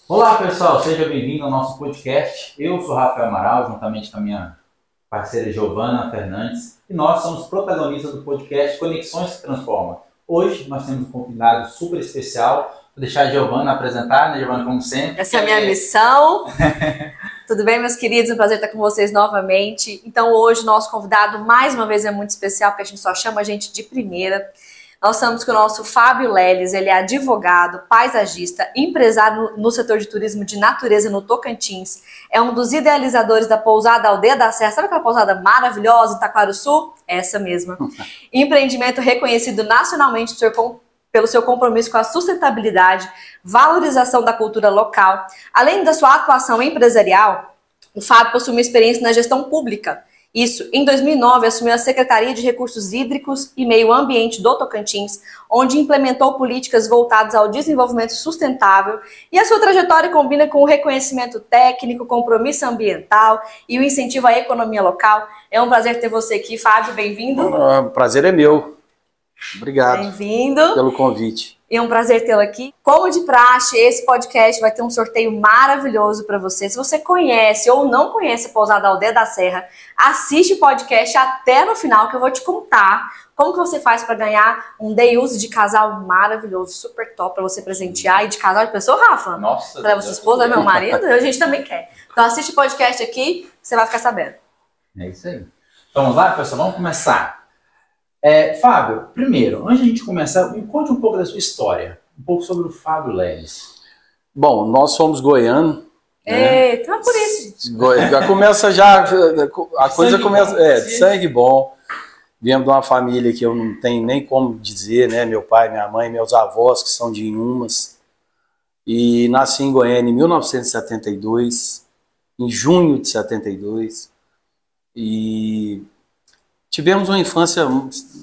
Olá pessoal, seja bem-vindo ao nosso podcast. Eu sou Rafael Amaral, juntamente com a minha parceira Giovana Fernandes, e nós somos protagonistas do podcast Conexões que Transformam. Hoje nós temos um convidado super especial. Vou deixar a Giovana apresentar, né, Giovana, como sempre. Essa é a minha missão. Tudo bem, meus queridos? É um prazer estar com vocês novamente. Então hoje o nosso convidado, mais uma vez, é muito especial, porque a gente só chama a gente de primeira. Nós estamos com o nosso Fábio Leles, ele é advogado, paisagista, empresário no setor de turismo de natureza no Tocantins. É um dos idealizadores da pousada Aldeia da Serra. Sabe aquela pousada maravilhosa em Itaquaruçu? Essa mesma. Empreendimento reconhecido nacionalmente pelo seu compromisso com a sustentabilidade, valorização da cultura local. Além da sua atuação empresarial, o Fábio possui uma experiência na gestão pública. Isso, em 2009, assumiu a Secretaria de Recursos Hídricos e Meio Ambiente do Tocantins, onde implementou políticas voltadas ao desenvolvimento sustentável, e a sua trajetória combina com o reconhecimento técnico, compromisso ambiental e o incentivo à economia local. É um prazer ter você aqui, Fábio, bem-vindo. O prazer é meu. Obrigado. Bem-vindo pelo convite. E é um prazer tê-lo aqui. Como de praxe, esse podcast vai ter um sorteio maravilhoso para você. Se você conhece ou não conhece a Pousada Aldeia da Serra, assiste o podcast até no final, que eu vou te contar como que você faz para ganhar um day use de casal maravilhoso, super top, para você presentear. E de casal de pessoa, Rafa? Nossa! Para sua esposa, meu marido, a gente também quer. Então assiste o podcast aqui, você vai ficar sabendo. É isso aí. Então vamos lá, pessoal, vamos começar. Fábio, primeiro, antes de a gente começar, me conte um pouco da sua história, um pouco sobre o Fábio Leles. Bom, nós somos goianos. Então é por isso. Já começa a coisa começa, de sangue bom. Viemos de uma família que eu não tenho nem como dizer, né? Meu pai, minha mãe, meus avós, que são de Inhumas. E nasci em Goiânia em 1972, em junho de 72. E tivemos uma infância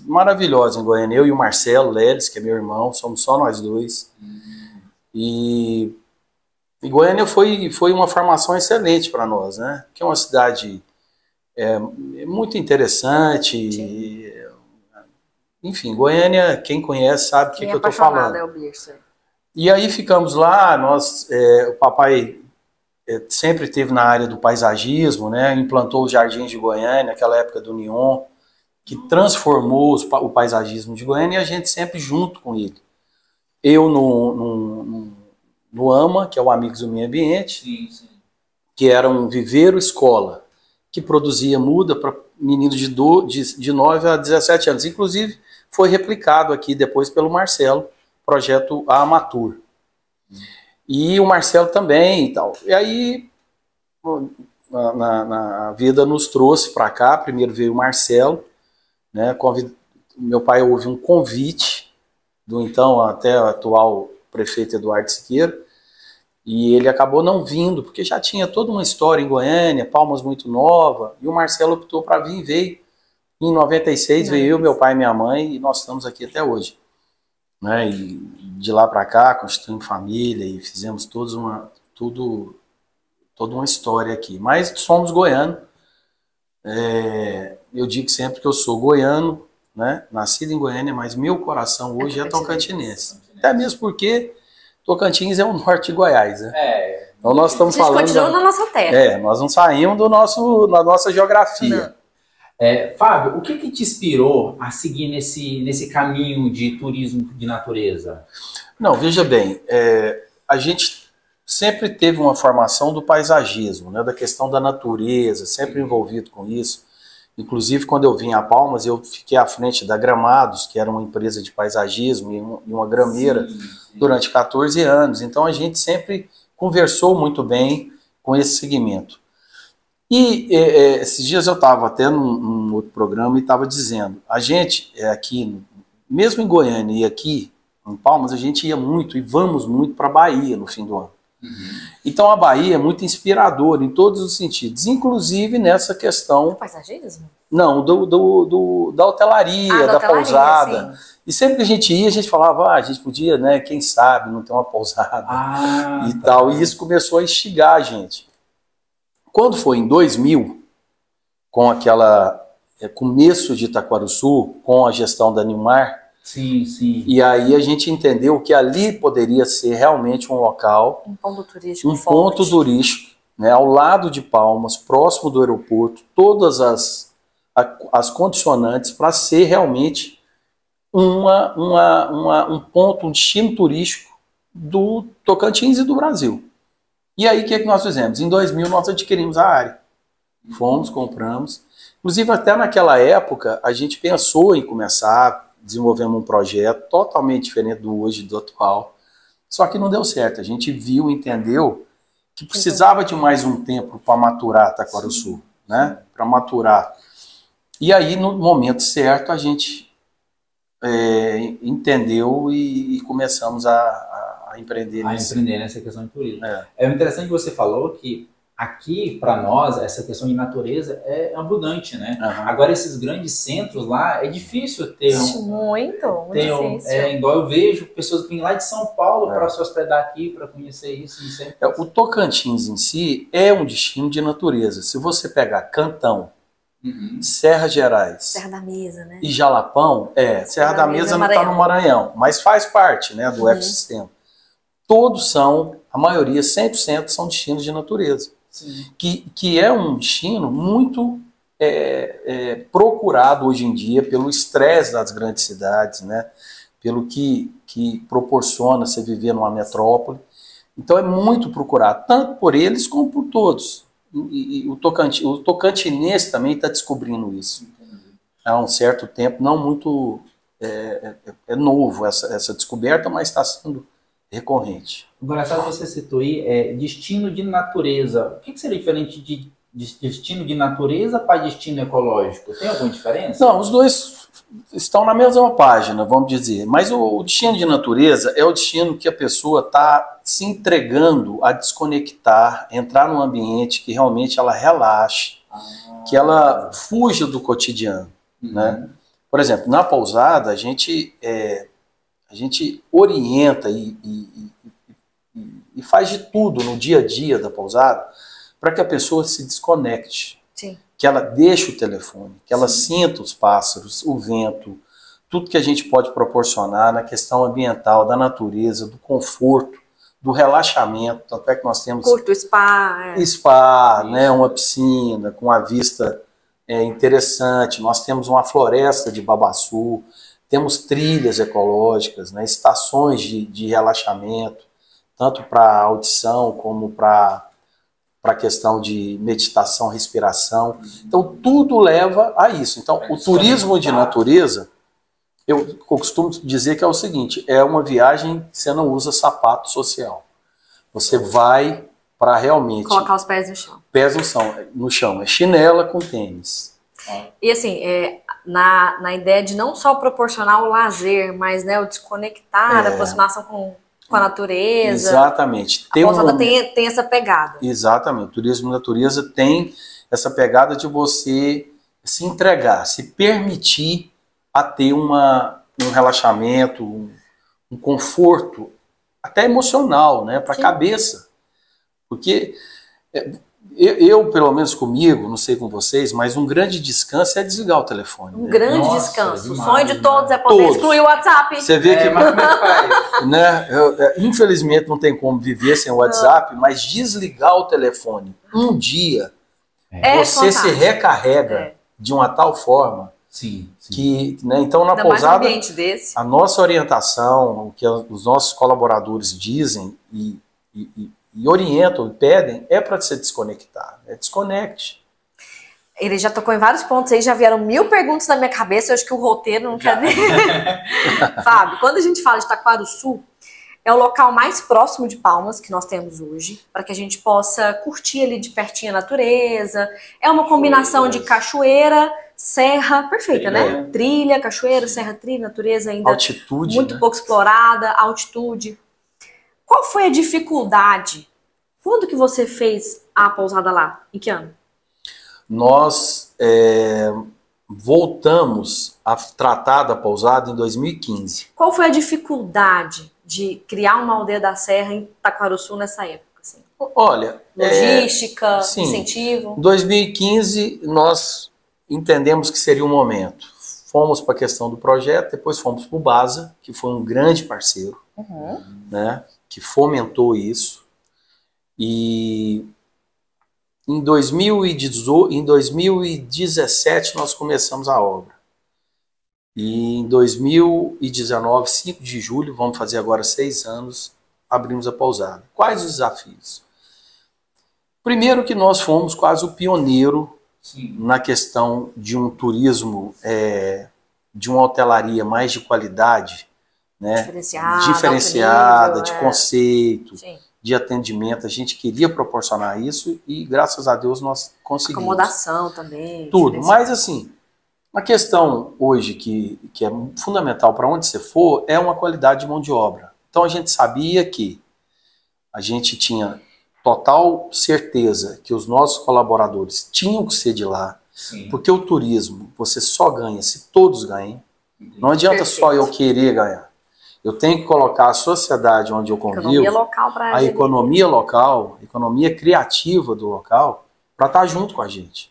maravilhosa em Goiânia. Eu e o Marcelo Leles, que é meu irmão, somos só nós dois. E Goiânia foi uma formação excelente para nós, né? Que é uma cidade muito interessante. Enfim, Goiânia, quem conhece sabe o que eu estou falando. É o berço. E aí ficamos lá, o papai sempre esteve na área do paisagismo, né? Implantou os Jardins de Goiânia, naquela época do Neon, que transformou o paisagismo de Goiânia, e a gente sempre junto com ele. Eu no AMA, que é o Amigos do Meio Ambiente, Sim. que era um viveiro escola, que produzia muda para meninos de 9 a 17 anos. Inclusive, foi replicado aqui depois pelo Marcelo, projeto Amatur. E o Marcelo também e tal. E aí, a vida nos trouxe para cá. Primeiro veio o Marcelo, né? Meu pai houve um convite do então até atual prefeito Eduardo Siqueira, e ele acabou não vindo, porque já tinha toda uma história em Goiânia, Palmas muito nova, e o Marcelo optou para vir e veio. Em 96 veio eu, meu pai e minha mãe, e nós estamos aqui até hoje. Né? E de lá para cá, constituímos família e fizemos toda uma história aqui. Mas somos goianos. Eu digo sempre que eu sou goiano, né? Nascido em Goiânia, mas meu coração hoje é tocantinense. Até mesmo porque Tocantins é o norte de Goiás, né? Então nós estamos falando. A gente continua na nossa terra. Nós não saímos da nossa geografia. Fábio, o que te inspirou a seguir nesse caminho de turismo de natureza? Não, veja bem, a gente sempre teve uma formação do paisagismo, né, da questão da natureza, sempre envolvido com isso. Inclusive, quando eu vim a Palmas, eu fiquei à frente da Gramados, que era uma empresa de paisagismo e uma grameira, durante 14 anos. Então, a gente sempre conversou muito bem com esse segmento. E esses dias eu estava até num outro programa e estava dizendo, a gente aqui, mesmo em Goiânia e aqui em Palmas, a gente ia muito e vamos muito para a Bahia no fim do ano. Então a Bahia é muito inspiradora em todos os sentidos, inclusive nessa questão... Do paisagismo? Não, da hotelaria, da pousada. Sim. E sempre que a gente ia, a gente falava, a gente podia, né, quem sabe, não ter uma pousada e tal. E isso começou a instigar a gente. Quando foi em 2000, com aquela começo de Itaquaruçu, com a gestão da Nilmar, Sim, sim. E aí a gente entendeu que ali poderia ser realmente um local, Um ponto turístico um forte. ponto turístico, né, ao lado de Palmas, próximo do aeroporto, todas as condicionantes para ser realmente um ponto, um destino turístico do Tocantins e do Brasil. E aí o que nós fizemos? Em 2000 nós adquirimos a área. Fomos, compramos. Inclusive até naquela época a gente pensou em começar, desenvolvemos um projeto totalmente diferente do hoje, do atual. Só que não deu certo. A gente viu, entendeu que precisava de mais um tempo para maturar Taquarussu, né? Para maturar. E aí no momento certo a gente entendeu e começamos a empreender nessa questão de turismo. É interessante que você falou que aqui, para nós, essa questão de natureza é abundante, né? Uhum. Agora, esses grandes centros lá, é difícil ter muito difícil. Igual eu vejo pessoas que vêm lá de São Paulo para se hospedar aqui, para conhecer isso. O Tocantins em si é um destino de natureza. Se você pegar Cantão, Serra Gerais, Serra da Mesa, né? E Jalapão, Serra da Mesa não está no Maranhão, mas faz parte, né, do ecossistema. Todos são, a maioria, 100% são destinos de natureza. Que é um destino muito procurado hoje em dia pelo estresse das grandes cidades, né? Pelo que proporciona você viver numa metrópole. Então é muito procurado, tanto por eles como por todos. E o tocantinense também está descobrindo isso. Há um certo tempo, não muito novo essa descoberta, mas está sendo recorrente. Engraçado você citou aí, destino de natureza. O que seria diferente de destino de natureza para destino ecológico? Tem alguma diferença? Não, os dois estão na mesma página, vamos dizer. Mas o destino de natureza é o destino que a pessoa está se entregando a desconectar, entrar num ambiente que realmente ela relaxe, que ela fuja do cotidiano, né? Por exemplo, na pousada a gente orienta e faz de tudo no dia a dia da pousada para que a pessoa se desconecte. Sim. Que ela deixe o telefone, que ela sinta os pássaros, o vento, tudo que a gente pode proporcionar na questão ambiental, da natureza, do conforto, do relaxamento. Tanto é que nós temos curto spa, né, uma piscina com uma vista interessante. Nós temos uma floresta de babaçu, temos trilhas ecológicas, né, estações de relaxamento, tanto para audição como para a questão de meditação, respiração. Então, tudo leva a isso. Então, o turismo de natureza, eu costumo dizer que é o seguinte, é uma viagem que você não usa sapato social. Você vai para realmente... colocar os pés no chão. Pés no chão. É chinela com tênis. E assim, na ideia de não só proporcionar o lazer, mas, né, o desconectar, a aproximação com a natureza. Exatamente. A pousada tem essa pegada. Exatamente. O turismo de natureza tem essa pegada de você se entregar, se permitir a ter um relaxamento, um conforto, até emocional, né, para a cabeça. Porque eu, pelo menos comigo, não sei com vocês, mas um grande descanso é desligar o telefone. Um grande descanso. O sonho de todos é poder excluir o WhatsApp. Você vê que... né, infelizmente não tem como viver sem o WhatsApp, mas desligar o telefone um dia, você se recarrega de uma tal forma que... Né, então, na pousada, a nossa orientação, o que os nossos colaboradores dizem e orientam e pedem é para se desconectar. Desconecte. Ele já tocou em vários pontos aí, já vieram 1000 perguntas na minha cabeça, eu acho que o roteiro não quer ver. Fábio, quando a gente fala de Taquarussu, é o local mais próximo de Palmas que nós temos hoje, para que a gente possa curtir ali de pertinho a natureza. É uma combinação de cachoeira, serra, perfeita, né? Trilha, cachoeira, serra, trilha, natureza ainda altitude, muito pouco explorada, altitude. Qual foi a dificuldade? Quando que você fez a pousada lá? Em que ano? Nós voltamos a tratar da pousada em 2015. Qual foi a dificuldade de criar uma aldeia da Serra em Taquarussu nessa época? Assim? Olha... logística, incentivo? Em 2015, nós entendemos que seria um momento. fomos para a questão do projeto, depois fomos para o BASA, que foi um grande parceiro, né, que fomentou isso. E em 2017 nós começamos a obra. E em 2019, 5 de julho, vamos fazer agora 6 anos, abrimos a pousada. Quais os desafios? Primeiro que nós fomos quase o pioneiro na questão de um turismo, de uma hotelaria mais de qualidade, né? Diferenciada, de conceito, de atendimento. A gente queria proporcionar isso e graças a Deus nós conseguimos. Acomodação também. Tudo, mas assim, a questão hoje que é fundamental para onde você for é uma qualidade de mão de obra. Então a gente sabia que a gente tinha total certeza que os nossos colaboradores tinham que ser de lá, porque o turismo você só ganha se todos ganhem. Não adianta só eu querer ganhar. Eu tenho que colocar a sociedade onde eu convivo, a economia local, a economia criativa do local, para estar junto com a gente.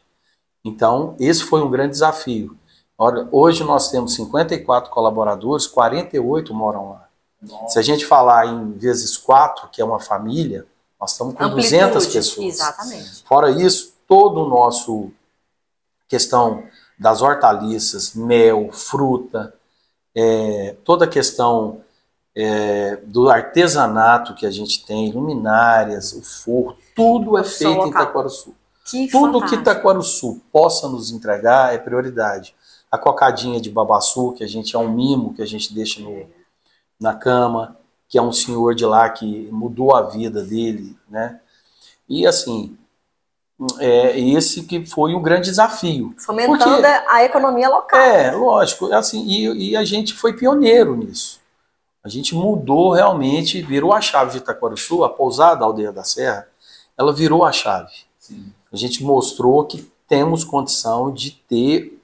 Então, esse foi um grande desafio. Hoje nós temos 54 colaboradores, 48 moram lá. Se a gente falar em vezes 4, que é uma família, nós estamos com 200 pessoas. Exatamente. Fora isso, todo o nosso questão das hortaliças, mel, fruta, toda a questão do artesanato que a gente tem, luminárias, o forro, tudo é feito em Itaquaruçu. Tudo que Itaquaruçu possa nos entregar é prioridade. A cocadinha de babaçu, que a gente é um mimo que a gente deixa na cama, que é um senhor de lá que mudou a vida dele, né? E assim, esse que foi um grande desafio. Fomentando a economia local. Lógico, assim, e a gente foi pioneiro nisso. A gente mudou realmente, virou a chave de Itaquaruçu, a pousada da Aldeia da Serra, ela virou a chave. Sim. A gente mostrou que temos condição de ter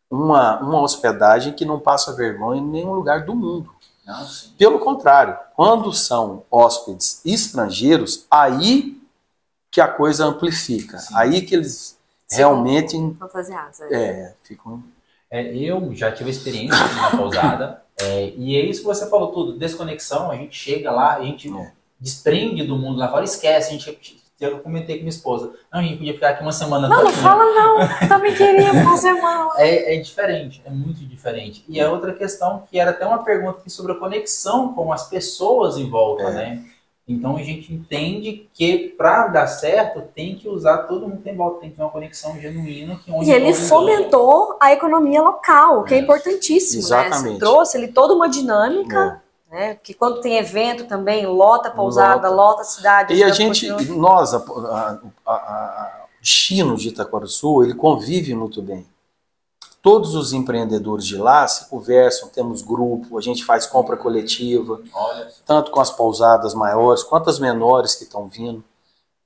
uma hospedagem que não passa vergonha em nenhum lugar do mundo. Não, pelo contrário, quando são hóspedes estrangeiros, aí que a coisa amplifica. Sim. Aí que eles realmente ficam... Eu já tive experiência na pousada, e é isso que você falou tudo, desconexão, a gente chega lá, a gente desprende do mundo lá fora, esquece, eu comentei com minha esposa, não, a gente podia ficar aqui uma semana. Não fala não, também queria uma semana. É diferente, é muito diferente. E a outra questão, que era até uma pergunta aqui sobre a conexão com as pessoas em volta, né? Então a gente entende que para dar certo tem que usar, todo mundo tem volta, tem que ter uma conexão genuína. E ele fomentou a economia local, que é importantíssimo. Exatamente. Né? Trouxe ele toda uma dinâmica. Né? Que quando tem evento também, lota a pousada, lota a cidade. E a gente, o destino de Itaquaruçu, ele convive muito bem. Todos os empreendedores de lá se conversam, temos grupo, a gente faz compra coletiva, tanto com as pousadas maiores quanto as menores que estão vindo.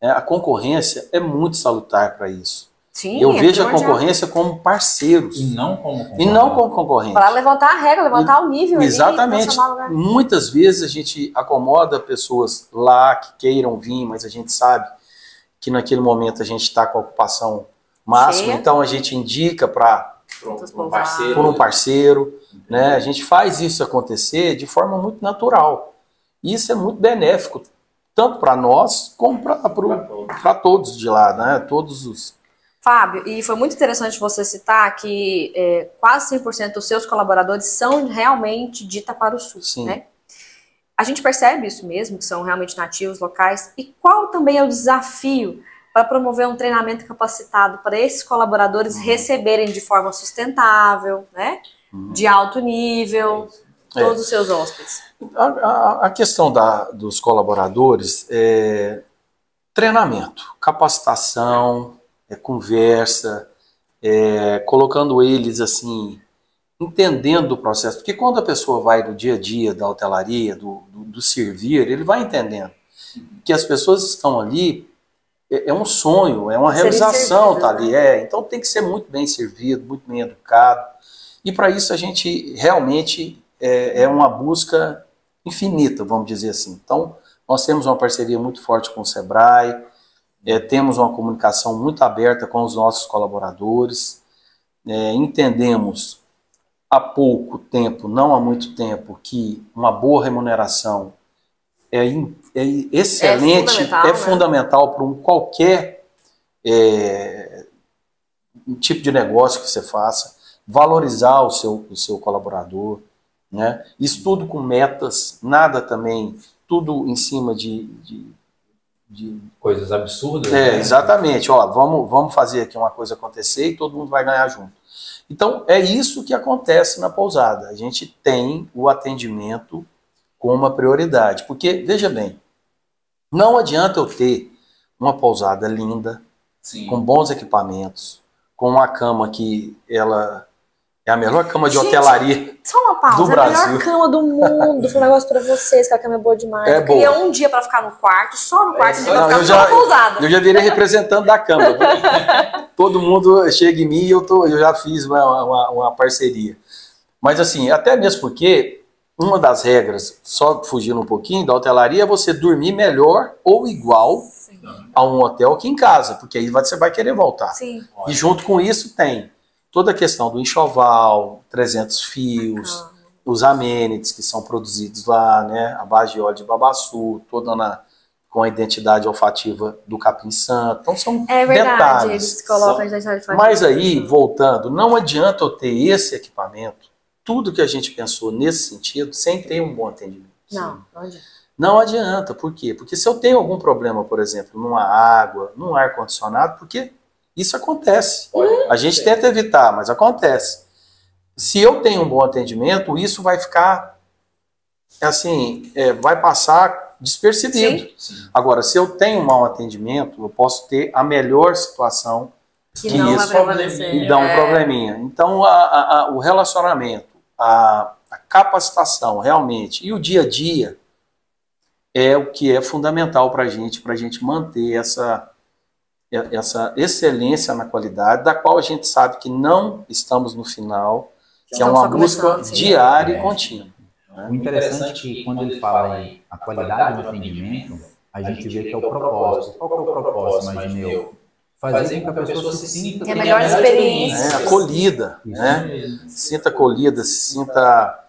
A concorrência é muito salutar para isso. Sim, eu vejo a concorrência como parceiros. E não como concorrente. Para levantar a regra, levantar o nível. Exatamente. Muitas vezes a gente acomoda pessoas lá que queiram vir, mas a gente sabe que naquele momento a gente está com a ocupação máxima, então a gente indica por um parceiro, né? A gente faz isso acontecer de forma muito natural. E isso é muito benéfico, tanto para nós como para todos de lá, né? Todos os... Fábio, e foi muito interessante você citar que quase 100% dos seus colaboradores são realmente de Itaquaruçu, né? A gente percebe isso mesmo, que são realmente nativos locais. E qual também é o desafio para promover um treinamento capacitado para esses colaboradores receberem de forma sustentável, né? De alto nível, todos os seus hóspedes? A questão dos colaboradores é treinamento, capacitação, conversa, colocando eles assim, entendendo o processo. Porque quando a pessoa vai no dia a dia da hotelaria, do servir, ele vai entendendo que as pessoas estão ali, é um sonho, é uma realização estar ali. Então tem que ser muito bem servido, muito bem educado. E para isso a gente realmente é uma busca infinita, vamos dizer assim. Então nós temos uma parceria muito forte com o Sebrae, temos uma comunicação muito aberta com os nossos colaboradores, entendemos há pouco tempo, não há muito tempo, que uma boa remuneração é excelente, é fundamental para qualquer tipo de negócio que você faça, valorizar o seu colaborador, né? Isso tudo com metas, nada também, tudo em cima de coisas absurdas. Né? Exatamente. Ó, vamos fazer aqui uma coisa acontecer e todo mundo vai ganhar junto. Então, é isso que acontece na pousada. A gente tem o atendimento como uma prioridade. Porque, veja bem, não adianta eu ter uma pousada linda, sim, com bons equipamentos, com uma cama que ela é a melhor cama de hotelaria só uma pausa, do Brasil. É a melhor cama do mundo. Foi um negócio pra vocês, que a cama é boa demais. Eu queria um dia pra ficar no quarto, só no quarto, um dia pra ficar só na pousada. Eu já virei representante da cama. Todo mundo chega em mim e eu já fiz uma parceria. Mas assim, até mesmo porque uma das regras, só fugindo um pouquinho, da hotelaria é você dormir melhor ou igual, sim, a um hotel que em casa, porque aí você vai querer voltar. Sim. E junto com isso tem toda a questão do enxoval, 300 fios, os amenities que são produzidos lá, né, a base de óleo de babaçu, toda com a identidade olfativa do capim santo. Então são verdade, eles colocam a identidade olfativa. Mas aí, voltando, não adianta eu ter esse equipamento, tudo que a gente pensou nesse sentido, sem ter um bom atendimento. Não adianta. Não adianta, por quê? Porque se eu tenho algum problema, por exemplo, numa água, num ar-condicionado, porque isso acontece. A gente tenta evitar, mas acontece. Se eu tenho um bom atendimento, isso vai ficar, assim, vai passar despercebido. Sim. Agora, se eu tenho um mau atendimento, eu posso ter a melhor situação que isso e dá um probleminha. Então, o relacionamento, a capacitação, realmente, e o dia a dia é o que é fundamental para a gente manter essa excelência na qualidade, da qual a gente sabe que não estamos no final, que é uma busca diária e contínua. O interessante é que quando ele fala em a qualidade do atendimento, a gente vê que é o propósito. Qual que é o propósito, imagine eu? Fazer com que a pessoa se sinta... Tem a melhor experiência. Acolhida, né? Se sinta acolhida, se sinta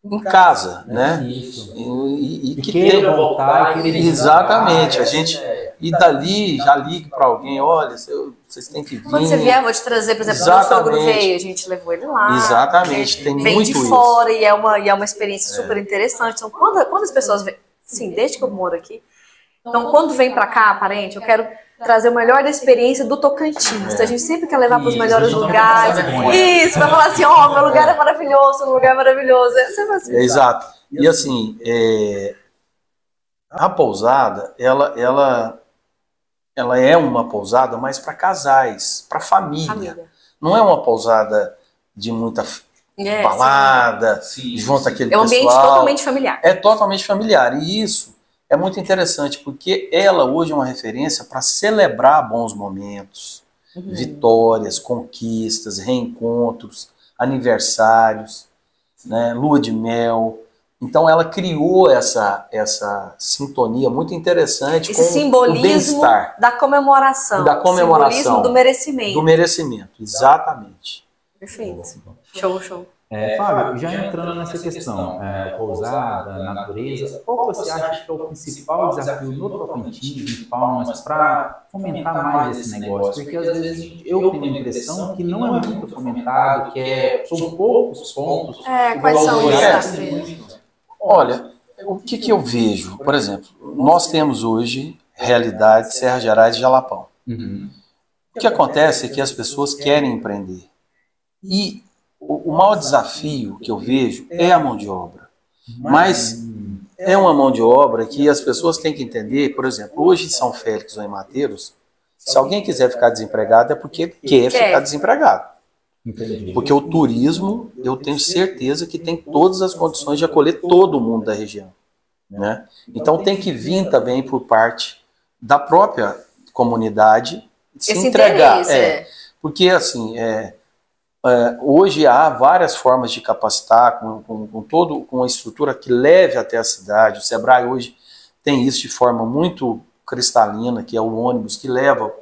em casa, né? E que queira voltar. Exatamente. A gente... E dali, já ligue para alguém, olha, vocês têm que vir. Quando você vier, eu vou te trazer, por exemplo, meu sogro veio, a gente levou ele lá. Exatamente, tem vem muito de fora e é uma experiência super interessante. Então, quando as pessoas vêm, sim, desde que eu moro aqui, então quando vem para cá, parente, eu quero trazer o melhor da experiência do Tocantins. A gente sempre quer levar para os melhores lugares. Isso, vai falar assim, ó, meu lugar é maravilhoso, meu lugar é maravilhoso. Assim, exato. E assim, a pousada, ela é uma pousada mais para casais, para família. Não é uma pousada de muita balada, junto aquele pessoal. É um ambiente totalmente familiar. É totalmente familiar. E isso é muito interessante, porque ela hoje é uma referência para celebrar bons momentos, vitórias, conquistas, reencontros, aniversários, né, lua de mel. Então ela criou essa sintonia muito interessante esse com simbolismo o bem-estar. Da comemoração. Simbolismo do merecimento. Do merecimento, exatamente. Perfeito. Show. Fábio, já entrando nessa questão, pousada, natureza, qual você acha que é o principal desafio no Tocantins, em Palmas, para fomentar mais esse negócio? Porque às vezes eu tenho a impressão que não é muito fomentado, são poucos pontos. Quais são os desafios? Olha, o que eu vejo? Por exemplo, nós temos hoje realidade Serra Gerais e Jalapão. O que acontece é que as pessoas querem empreender. E o maior desafio que eu vejo é a mão de obra. Mas é uma mão de obra que as pessoas têm que entender. Por exemplo, hoje em São Félix ou em Mateus, se alguém quiser ficar desempregado é porque quer ficar desempregado. Porque o turismo, eu tenho certeza que tem todas as condições de acolher todo mundo da região, né? Então tem que vir também por parte da própria comunidade se entregar. Porque assim, hoje há várias formas de capacitar com uma estrutura que leve até a cidade. O Sebrae hoje tem isso de forma muito cristalina, que é o ônibus que leva.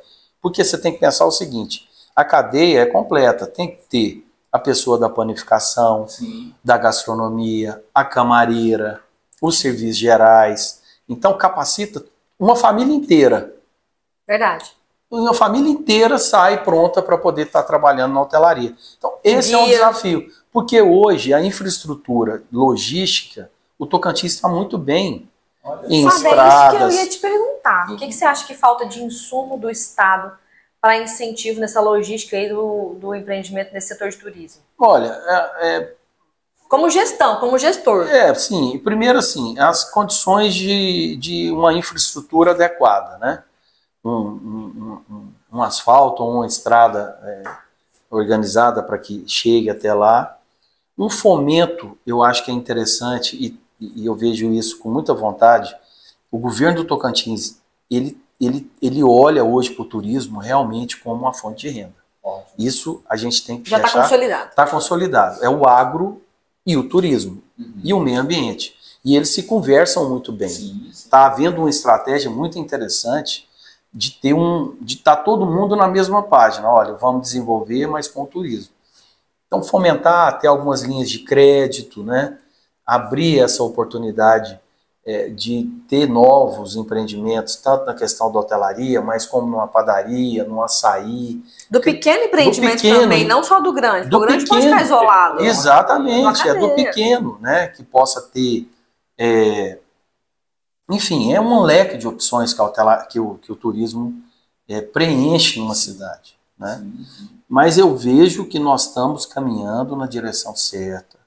Porque você tem que pensar o seguinte: A cadeia é completa, tem que ter a pessoa da panificação, Sim. da gastronomia, a camareira, os serviços gerais. Então capacita uma família inteira. Verdade. Uma família inteira sai pronta para poder estar trabalhando na hotelaria. Então esse é um desafio, porque hoje a infraestrutura logística, o Tocantins está muito bem em estradas. É isso que eu ia te perguntar. O que você acha que falta de insumo do Estado para incentivo nessa logística aí do empreendimento nesse setor de turismo? Olha, como gestão, como gestor. Sim. Primeiro, assim, as condições de uma infraestrutura adequada, né? Um asfalto, uma estrada organizada para que chegue até lá. Um fomento, eu acho que é interessante e eu vejo isso com muita vontade. O governo do Tocantins, ele olha hoje para o turismo realmente como uma fonte de renda. Ótimo. Isso a gente tem que já está consolidado. Está consolidado. É o agro e o turismo e o meio ambiente. E eles se conversam muito bem. Está havendo uma estratégia muito interessante de estar todo mundo na mesma página. Olha, vamos desenvolver, mas com o turismo. Então, fomentar até algumas linhas de crédito, né? Abrir essa oportunidade de ter novos empreendimentos, tanto na questão da hotelaria, mas como numa padaria, num açaí. Do pequeno empreendimento também, não só do grande. Do grande pode ficar isolado. Exatamente, é do pequeno, né? Que possa ter... enfim, é um leque de opções que o turismo preenche numa cidade, né? Sim. Mas eu vejo que nós estamos caminhando na direção certa.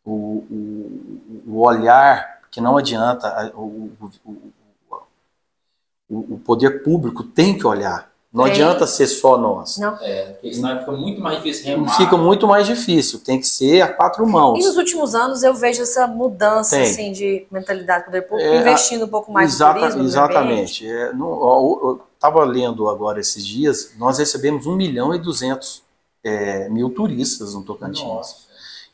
O olhar, que não adianta, o poder público tem que olhar. Não adianta ser só nós. Não. Porque senão fica muito mais difícil remar. Fica muito mais difícil, tem que ser a 4 mãos. E nos últimos anos eu vejo essa mudança assim, de mentalidade do poder público, investindo um pouco mais no turismo. Exatamente. Eu estava lendo agora esses dias, nós recebemos 1.200.000 turistas no Tocantins. Nossa.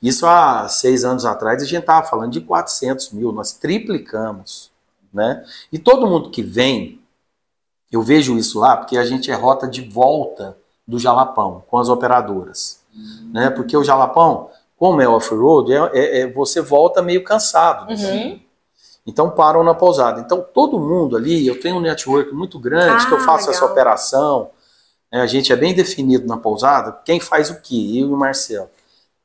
Isso há 6 anos atrás a gente estava falando de 400 mil, nós triplicamos, né? E todo mundo que vem, eu vejo isso lá, porque a gente é rota de volta do Jalapão com as operadoras, né? Porque o Jalapão, como é off-road, você volta meio cansado. Então param na pousada. Então todo mundo ali, eu tenho um network muito grande, que eu faço essa operação, a gente é bem definido na pousada, quem faz o quê? Eu e o Marcelo.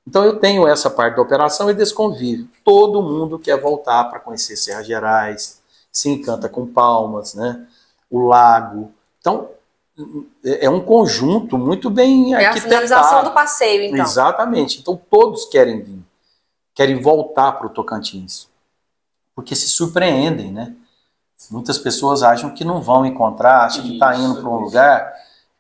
Então eu tenho essa parte da operação e desse convívio. Todo mundo quer voltar para conhecer Serras Gerais, se encanta com Palmas, né? O lago. Então é um conjunto muito bem arquitetado. É a finalização do passeio, então. Exatamente. Então todos querem vir, querem voltar para o Tocantins, porque se surpreendem, né? Muitas pessoas acham que não vão encontrar, acham que está indo para um lugar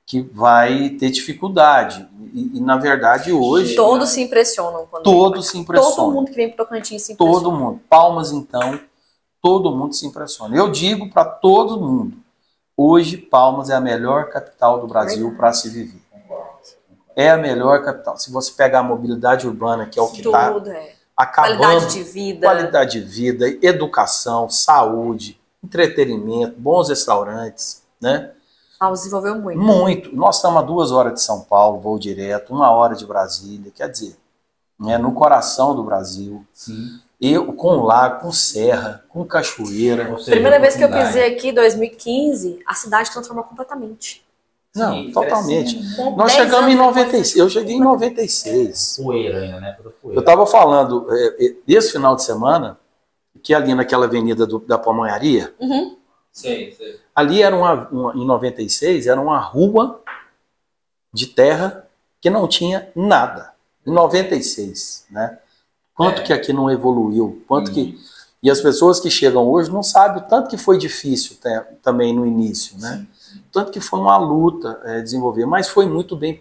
que vai ter dificuldade. E na verdade, hoje... Todos se impressionam. Todos se impressionam. Todo mundo que vem para o Tocantins se impressiona. Todo mundo. Palmas, então, todo mundo se impressiona. Eu digo para todo mundo, hoje Palmas é a melhor capital do Brasil para se viver. É a melhor capital. Se você pegar a mobilidade urbana, que é o que está acabando... Qualidade de vida, educação, saúde, entretenimento, bons restaurantes, né? Palmas desenvolveu muito. Muito. Nós estamos a 2 horas de São Paulo, voo direto, 1 hora de Brasília, quer dizer, no coração do Brasil. Sim. Eu, com lago, com serra, com cachoeira. Primeira vez que eu pisei aqui, 2015, a cidade transformou completamente. Não, Sim, totalmente. Com Nós 10 chegamos em anos 96. Eu cheguei em 96. Poeira ainda, né? Eu estava falando, esse final de semana, que ali naquela avenida da Pamonharia, sei. Ali era em 96, era uma rua de terra que não tinha nada. Em 96, né? Quanto que aqui não evoluiu, quanto que... E as pessoas que chegam hoje não sabem o tanto que foi difícil também no início, né? Tanto que foi uma luta desenvolver, mas foi muito bem...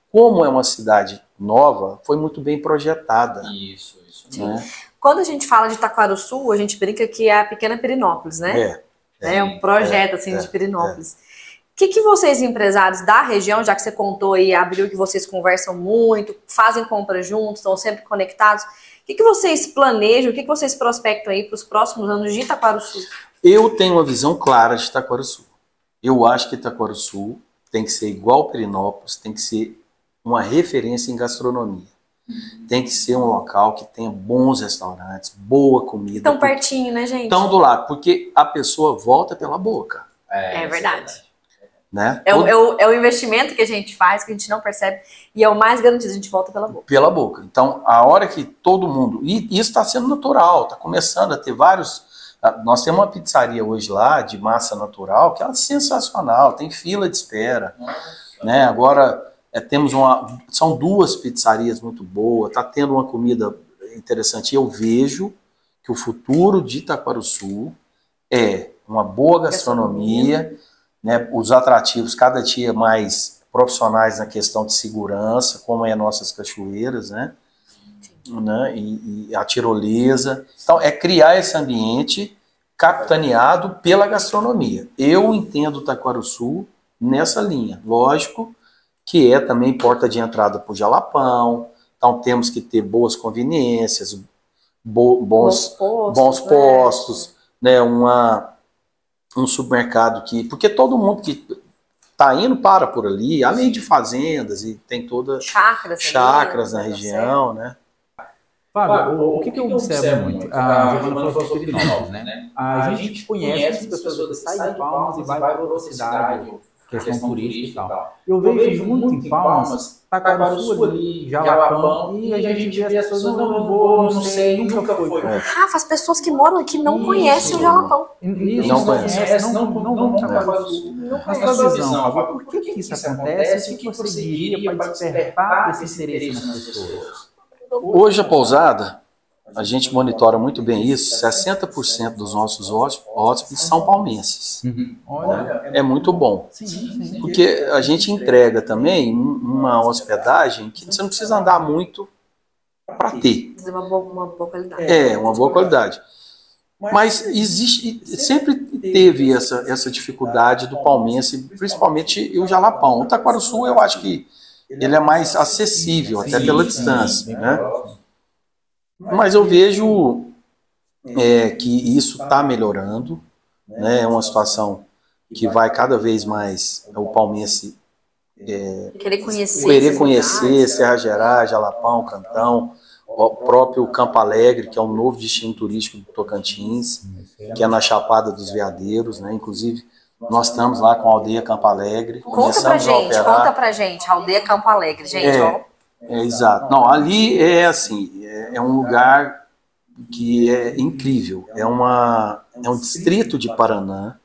Como é uma cidade nova, foi muito bem projetada. Isso. Né? Quando a gente fala de Taquarussu, a gente brinca que é a pequena Perinópolis, né? É um projeto assim de Perinópolis. O que vocês, empresários da região, já que você contou aí, abriu que vocês conversam muito, fazem compras juntos, estão sempre conectados, o que vocês planejam, o que vocês prospectam aí para os próximos anos de Itaquarussu? Eu tenho uma visão clara de Itaquarussu. Eu acho que Itaquarussu tem que ser igual Perinópolis, tem que ser uma referência em gastronomia. Tem que ser um local que tenha bons restaurantes, boa comida. Tão pertinho, né, gente? Tão do lado, porque a pessoa volta pela boca. É verdade. Né? É o investimento que a gente faz, que a gente não percebe, e é o mais garantido, a gente volta pela boca. Pela boca. Então, a hora que todo mundo... E isso está sendo natural, está começando a ter vários... Nós temos uma pizzaria hoje lá, de massa natural, que é sensacional, tem fila de espera. Né? Agora, são 2 pizzarias muito boas, está tendo uma comida interessante. Eu vejo que o futuro de Itaquaruçu é uma boa gastronomia, né, os atrativos cada dia mais profissionais na questão de segurança, como é nossas cachoeiras, né, e a tirolesa. Então, é criar esse ambiente capitaneado pela gastronomia. Eu entendo Itaquaruçu nessa linha. Lógico que é também porta de entrada para o Jalapão, então temos que ter boas conveniências, bons postos, né, um supermercado porque todo mundo que tá indo para por ali, além de fazendas e tem toda chácaras na região, né? Fábio, o que eu observo muito? A Giovana falou sobre Perinópolis, né? A gente conhece as pessoas que saem de Palmas e vai para outra cidade, questão turística e tal. Eu vejo muito em Palmas, Itaquaruçu ali, Jalapão, e a gente vê as pessoas, não sei, nunca foi. Rafa, as pessoas que moram aqui não conhecem o Jalapão. Não conhecem, não vão para Itaquaruçu. Na sua visão, Fábio, por que isso acontece? O que você diria para despertar esse interesse nas pessoas? Hoje a pousada, a gente monitora muito bem isso, 60% dos nossos hóspedes são palmenses. Né? É muito bom. Porque a gente entrega também uma hospedagem que você não precisa andar muito para ter. Uma boa qualidade. Uma boa qualidade. Mas sempre teve essa dificuldade do palmense, principalmente o Jalapão. O Itaquaruçu, eu acho que ele é mais acessível, até pela distância. Né? Mas eu vejo que isso está melhorando, né? É uma situação que vai cada vez mais o palmense querer conhecer Serra Gerais, Jalapão, Cantão, o próprio Campo Alegre, que é um novo destino turístico do Tocantins, que é na Chapada dos Veadeiros, né? Inclusive nós estamos lá com a aldeia Campo Alegre. Conta pra gente, a aldeia Campo Alegre, gente. Exato. Não, ali é assim, é um lugar que é incrível. É um distrito de Paraná,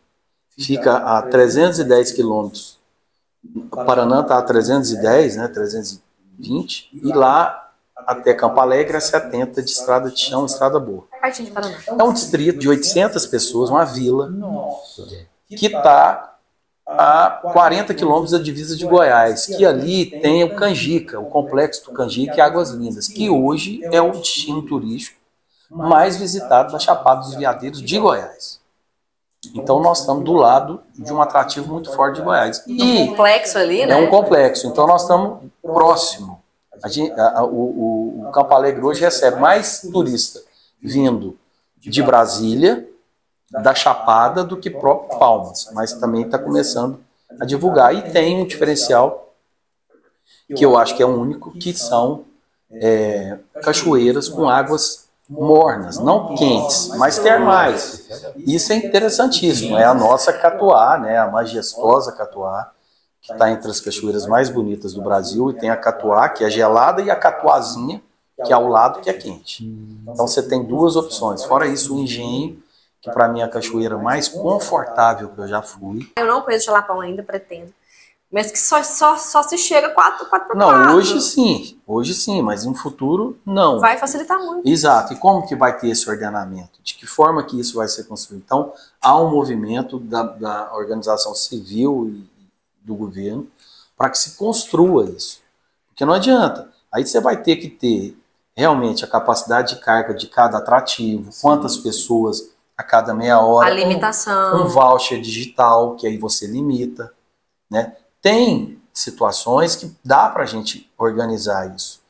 fica a 310 quilômetros. O Paraná está a 310, né, 320, e lá até Campo Alegre é 70 de estrada de chão, estrada boa. É um distrito de 800 pessoas, uma vila, que está a 40 quilômetros da divisa de Goiás, que ali tem o Canjica, o complexo do Canjica e Águas Lindas, que hoje é o destino turístico mais visitado da Chapada dos Veadeiros de Goiás. Então nós estamos do lado de um atrativo muito forte de Goiás. E um complexo ali, né? É um complexo, então nós estamos próximo. O Campo Alegre hoje recebe mais turista vindo de Brasília, da Chapada, do que próprio Palmas, mas também está começando a divulgar. E tem um diferencial que eu acho que é o único, que são cachoeiras com águas mornas, não quentes, mas termais. Isso é interessantíssimo. É a nossa Catuá, né, a majestosa Catuá, que está entre as cachoeiras mais bonitas do Brasil, e tem a Catuá, que é gelada, e a Catuazinha, que é ao lado, que é quente. Então você tem 2 opções. Fora isso, o Engenho, que para mim é a cachoeira mais confortável que eu já fui. Eu não conheço Jalapão ainda, pretendo. Mas que só se chega 4x4. Não, hoje sim, mas no futuro não. Vai facilitar muito. Exato. E como que vai ter esse ordenamento? De que forma que isso vai ser construído? Então, há um movimento da organização civil e do governo para que se construa isso. Porque não adianta. Aí você vai ter que ter realmente a capacidade de carga de cada atrativo, quantas pessoas a cada meia hora. A limitação. Um voucher digital, que aí você limita, né? Tem situações que dá para a gente organizar isso.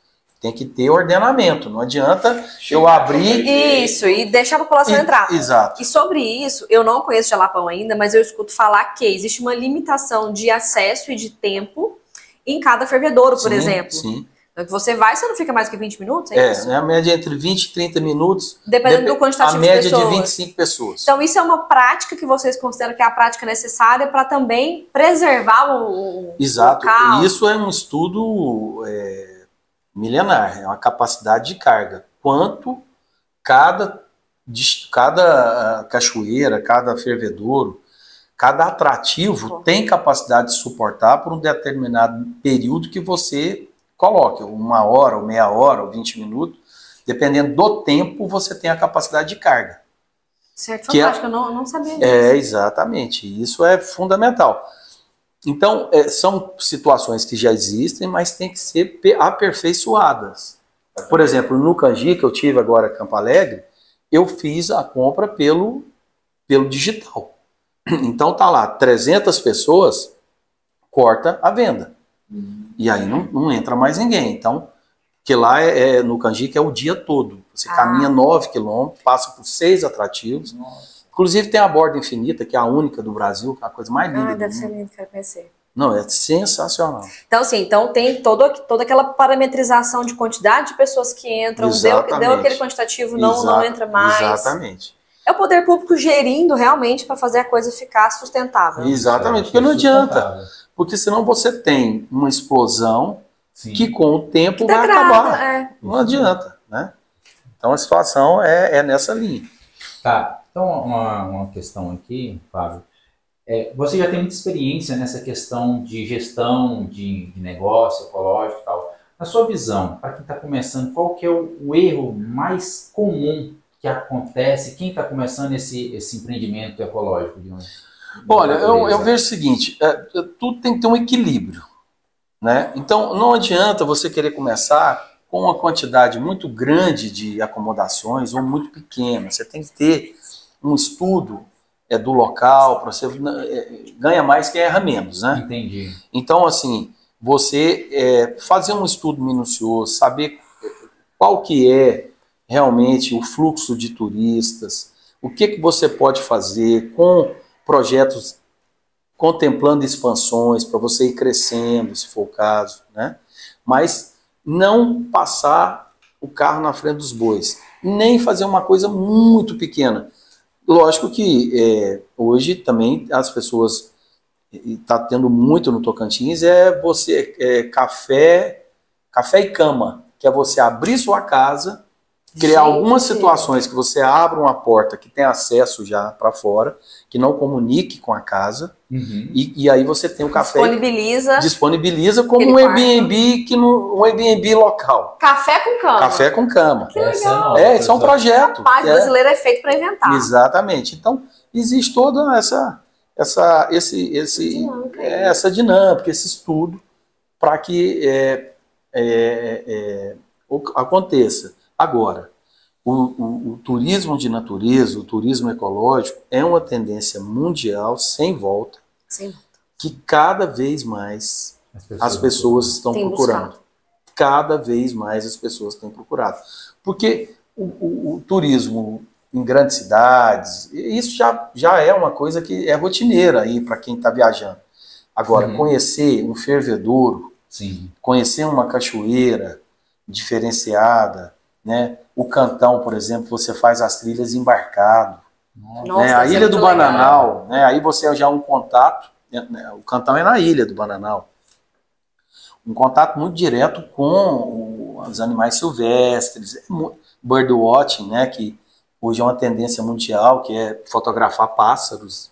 Tem que ter ordenamento. Não adianta eu abrir... Isso, e deixar a população entrar. Exato. E sobre isso, eu não conheço Jalapão ainda, mas eu escuto falar que existe uma limitação de acesso e de tempo em cada fervedouro, por exemplo. Sim. Então, que você vai, você não fica mais que 20 minutos? É isso? Né, a média é entre 20 e 30 minutos. Dependendo do quantitativo de pessoas. A média de 25 pessoas. Então, isso é uma prática que vocês consideram que é a prática necessária para também preservar o Exato. local? Isso é um estudo milenar, é uma capacidade de carga. Quanto cada cachoeira, cada fervedouro, cada atrativo tem capacidade de suportar por um determinado período que você coloque, 1 hora, ou meia hora, ou 20 minutos, dependendo do tempo, você tem a capacidade de carga. Certo, fantástico, eu não sabia disso. Exatamente, isso é fundamental. Então, são situações que já existem, mas tem que ser aperfeiçoadas. Por exemplo, no Canjica, que eu tive agora em Campo Alegre, eu fiz a compra pelo digital. Então tá lá, 300 pessoas, corta a venda. E aí não entra mais ninguém. Então, que lá no Canjica é o dia todo. Você caminha 9 quilômetros, passa por 6 atrativos. Nossa. Inclusive tem a Borda Infinita, que é a única do Brasil, que é a coisa mais linda. Deve ser lindo, quero conhecer. Não, é sensacional. Então, assim, tem toda aquela parametrização de quantidade de pessoas que entram, deu aquele quantitativo, não entra mais. Exatamente. É o poder público gerindo realmente para fazer a coisa ficar sustentável. Exatamente, porque não adianta. Porque senão você tem uma explosão que com o tempo vai acabar. Não adianta, né? Então a situação é nessa linha. Tá, então uma questão aqui, Fábio. Você já tem muita experiência nessa questão de gestão de negócio ecológico e tal. Na sua visão, para quem está começando, qual que é o erro mais comum que acontece? Quem está começando esse empreendimento ecológico? Olha, eu vejo o seguinte, tudo tem que ter um equilíbrio, né? Então não adianta você querer começar com uma quantidade muito grande de acomodações ou muito pequena. Você tem que ter um estudo do local, para você ganha mais que erra menos, né? Entendi. Então, assim, você fazer um estudo minucioso, saber qual que é realmente o fluxo de turistas, o que você pode fazer com projetos contemplando expansões para você ir crescendo, se for o caso, né? Mas não passar o carro na frente dos bois, nem fazer uma coisa muito pequena. Lógico que hoje também as pessoas, está tendo muito no Tocantins, café e cama, que é você abrir sua casa, criar algumas situações que você abra uma porta que tem acesso já para fora, que não comunique com a casa, e aí você tem o café. Disponibiliza como um Airbnb, um Airbnb local. Café com cama. Café com cama. Que legal. Isso é um projeto. Rapaz, brasileiro é feito para inventar. Exatamente. Então, existe toda essa dinâmica, esse estudo, para que aconteça. Agora, o turismo de natureza, o turismo ecológico, é uma tendência mundial sem volta, que cada vez mais as pessoas estão procurando. Cada vez mais as pessoas têm procurado. Porque o turismo em grandes cidades, isso já é uma coisa que é rotineira aí para quem está viajando. Agora, conhecer um fervedouro, conhecer uma cachoeira diferenciada, né? O Cantão, por exemplo, você faz as trilhas embarcado. Né? A Ilha do Bananal, né? Aí você já um contato, né? O Cantão é na Ilha do Bananal. Um contato muito direto com os animais silvestres, birdwatching, né? Que hoje é uma tendência mundial, que é fotografar pássaros.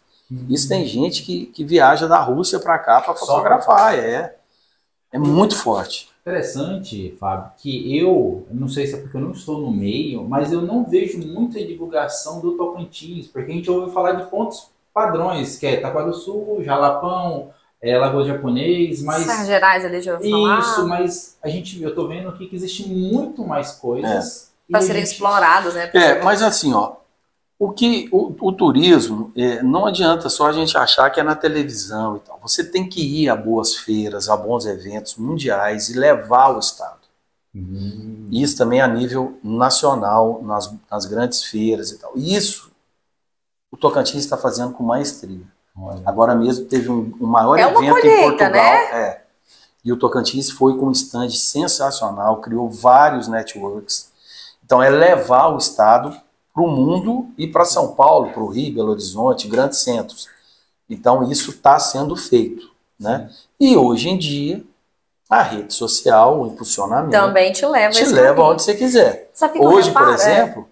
Isso tem gente que viaja da Rússia para cá para fotografar, é muito forte. Interessante, Fábio, que eu não sei se é porque eu não estou no meio, mas eu não vejo muita divulgação do Tocantins, porque a gente ouve falar de pontos padrões, que é Taquara do Sul, Jalapão, Lagoa Japonês, mas... Serras Gerais ali já ouviu falar. Isso, mas eu tô vendo aqui que existe muito mais coisas. Para serem exploradas, né? Mas assim, o turismo, não adianta só a gente achar que é na televisão e tal. Você tem que ir a boas feiras, a bons eventos mundiais e levar o Estado. Isso também a nível nacional, nas grandes feiras e tal. Isso o Tocantins está fazendo com maestria. Olha. Agora mesmo teve um maior É uma evento colheita, em Portugal. né? E o Tocantins foi com um stand sensacional, criou vários networks. Então é levar o estado para o mundo e para São Paulo, para o Rio, Belo Horizonte, grandes centros. Então isso está sendo feito, né? E hoje em dia a rede social, o impulsionamento Também te leva onde você quiser. Sabe que Hoje, eu reparo, por exemplo,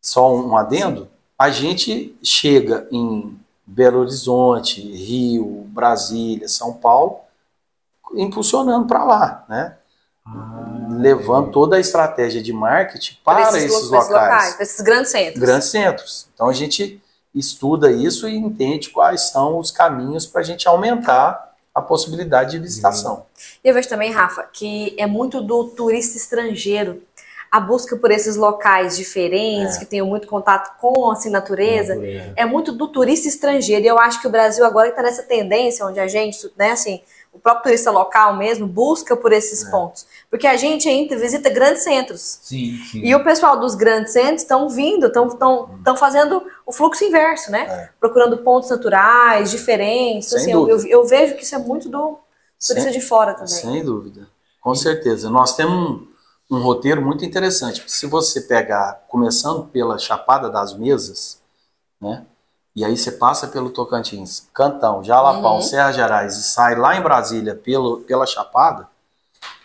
só um adendo, a gente chega em Belo Horizonte, Rio, Brasília, São Paulo, impulsionando para lá, né? Levando toda a estratégia de marketing para esses locais, para esses grandes centros. Grandes centros. Então a gente estuda isso e entende quais são os caminhos para a gente aumentar a possibilidade de visitação. E eu vejo também, Rafa, que é muito do turista estrangeiro. A busca por esses locais diferentes, que tenham muito contato com assim, natureza, é muito do turista estrangeiro. E eu acho que o Brasil agora está nessa tendência onde a gente, né, assim, o próprio turista local mesmo busca por esses pontos. Porque a gente ainda visita grandes centros. Sim. E o pessoal dos grandes centros estão vindo, estão fazendo o fluxo inverso, né? Procurando pontos naturais, diferentes. Assim, eu vejo que isso é muito do turista de fora também. Sem dúvida. Com certeza. Nós temos um roteiro muito interessante. Se você pegar, começando pela Chapada das Mesas, né? E aí você passa pelo Tocantins, Cantão, Jalapão, Serra Gerais e sai lá em Brasília pela Chapada,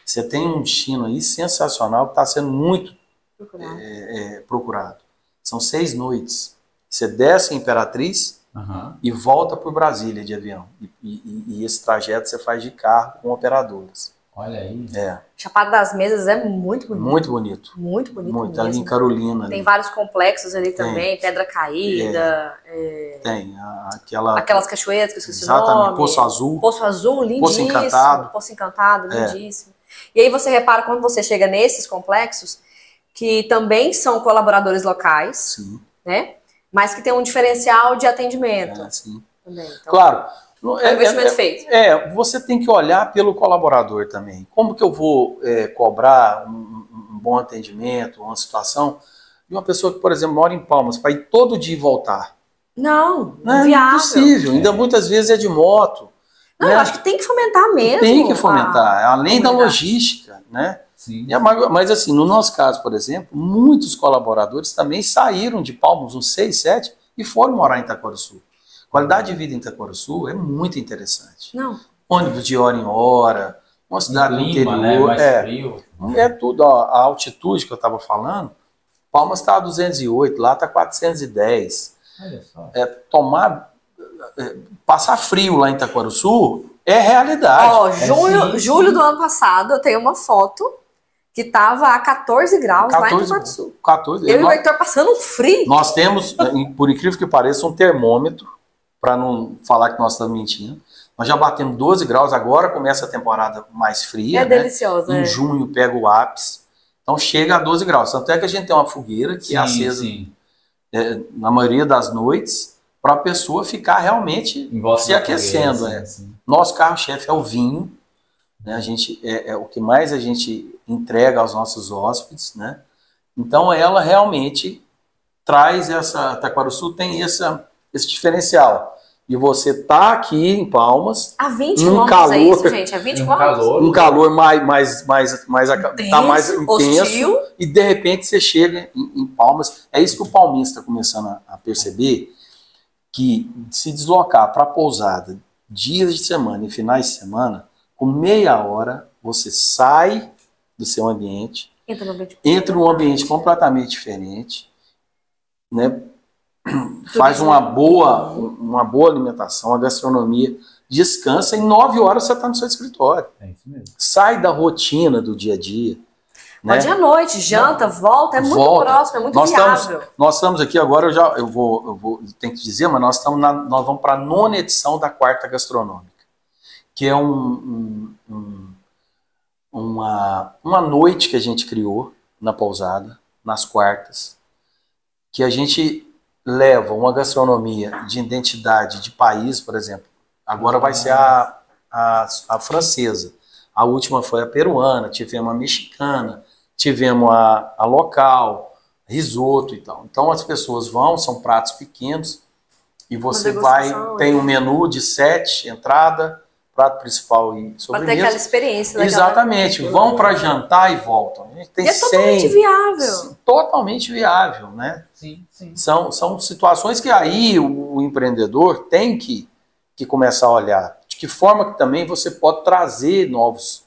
você tem um destino aí sensacional que está sendo muito procurado. São 6 noites. Você desce em Imperatriz e volta por Brasília de avião. E esse trajeto você faz de carro com operadoras. Olha aí. Chapada das Mesas é muito bonito. Muito bonito. Muito bonito muito. mesmo. Ali em Carolina. Tem vários complexos ali também, Pedra Caída. Tem. Aquelas cachoeiras que eu esqueci o nome. nome. Poço Azul. Poço Azul, lindíssimo. Poço Encantado, lindíssimo. E aí você repara quando você chega nesses complexos, que também são colaboradores locais, né? Mas que tem um diferencial de atendimento. Sim. Também. Então, claro. É um investimento feito. Você tem que olhar pelo colaborador também. Como que eu vou cobrar um bom atendimento, uma situação de uma pessoa que, por exemplo, mora em Palmas, para ir todo dia e voltar? Não é viável. Impossível. Ainda muitas vezes é de moto. Não, eu acho que tem que fomentar mesmo. Tem que fomentar, além da logística, né? Sim. Mas assim, no nosso caso, por exemplo, muitos colaboradores também saíram de Palmas, uns 6, 7, e foram morar em Itaquaruçu. Qualidade de vida em Itaquaruçu é muito interessante. Ônibus de hora em hora, uma cidade do interior. Né? Mais frio. É tudo, a altitude que eu estava falando, Palmas está a 208, lá está 410. Olha só. Passar frio lá em Itaquaruçu é realidade. Julho do ano passado, eu tenho uma foto que estava a 14 graus lá em Itaquaruçu. 14. Eu e o Heitor passando um frio. Nós temos, por incrível que pareça, um termômetro, para não falar que nós estamos mentindo. Nós já batemos 12 graus, agora começa a temporada mais fria. É deliciosa. Em junho pega o ápice. Então chega a 12 graus. Tanto é que a gente tem uma fogueira que é acesa na maioria das noites, para a pessoa ficar realmente se aquecendo. Nosso carro-chefe é o vinho. Né? A gente, o que mais a gente entrega aos nossos hóspedes. Né? Então ela realmente traz Itaquaruçu tem esse diferencial. E você tá aqui em Palmas. A 20 quilômetros é isso, gente? A 20 quilômetros? Um calor mais tá mais intenso. Hostil. E de repente você chega em Palmas. É isso que o palmista está começando a perceber. Que se deslocar para a pousada dias de semana e finais de semana, com meia hora você sai do seu ambiente, entra num ambiente completamente diferente, né? Faz uma boa alimentação, a gastronomia, descansa, em 9 horas você está no seu escritório. É isso mesmo. Sai da rotina do dia a dia. Pode ir à noite, janta, volta, é muito próximo, é muito viável. Nós estamos aqui agora, eu vou tenho que dizer, mas nós vamos para a 9ª edição da Quarta Gastronômica, que é uma noite que a gente criou na pousada, nas quartas, que a gente leva uma gastronomia de identidade de país, por exemplo. Agora vai ser a francesa. A última foi a peruana, tivemos a mexicana, tivemos a local, risoto e tal. Então as pessoas vão, são pratos pequenos, e você tem um menu de 7, entrada, prato principal e sobremesa. Para ter aquela experiência. Exatamente, vão para jantar e voltam. A gente tem e é totalmente viável. Totalmente viável, né? Sim, sim. São situações que aí o empreendedor tem que começar a olhar. De que forma que também você pode trazer novos.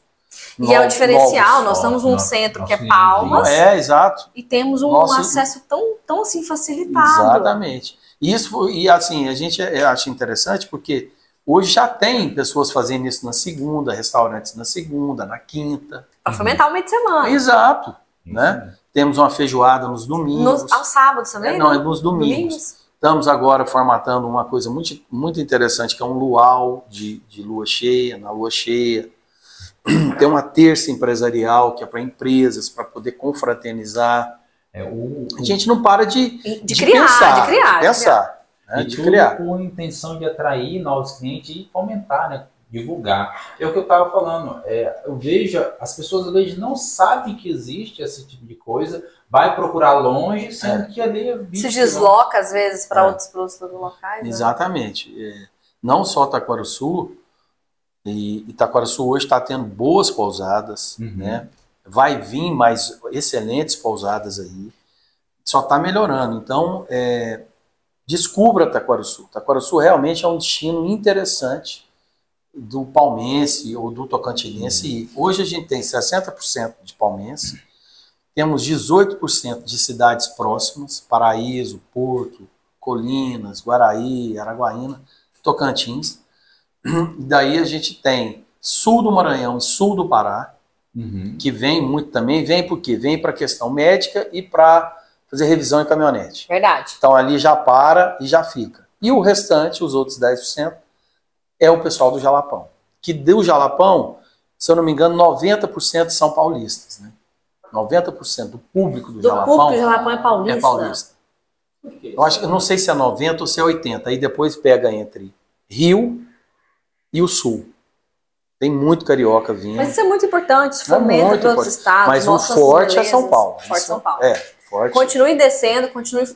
E é o diferencial, nós estamos num centro que é Palmas. Exato. E temos um acesso tão assim facilitado. Exatamente. E assim, a gente acha interessante porque hoje já tem pessoas fazendo isso na segunda, restaurantes na segunda, na quinta. Para fomentar o meio de semana. Exato. Né? Temos uma feijoada nos domingos. Aos sábados também? Não, é nos domingos. Estamos agora formatando uma coisa muito, muito interessante, que é um luau de lua cheia, na lua cheia. Tem uma terça empresarial, que é para empresas, para poder confraternizar. A gente não para de pensar. Né? De criar. Com a intenção de atrair novos clientes e fomentar, né? Divulgar. É o que eu estava falando. Eu vejo, as pessoas às vezes não sabem que existe esse tipo de coisa, vai procurar longe, sendo que ali é visto. Se desloca às vezes para outros locais. Exatamente. Né? Não só Taquarussu, e Taquarussu hoje está tendo boas pousadas, né? Vai vir mais excelentes pousadas aí, só está melhorando. Então, descubra Taquarussu. Taquarussu realmente é um destino interessante do palmense ou do tocantinense. Hoje a gente tem 60% de palmense, temos 18% de cidades próximas, Paraíso, Porto, Colinas, Guaraí, Araguaína, Tocantins. Daí a gente tem sul do Maranhão e sul do Pará, que vem muito também. Vem por quê? Vem para a questão médica e para fazer revisão em caminhonete. Verdade. Então ali já para e já fica. E o restante, os outros 10%, é o pessoal do Jalapão. Que do Jalapão, se eu não me engano, 90% são paulistas. Né? 90% do público do Jalapão. O público do Jalapão é paulista? É paulista. Eu não sei se é 90 ou se é 80. Aí depois pega entre Rio e o Sul. Tem muito carioca vindo. Mas isso é muito importante, isso fomenta todos os estados. Mas o forte é São Paulo. Forte São Paulo. Forte. Continue descendo, continue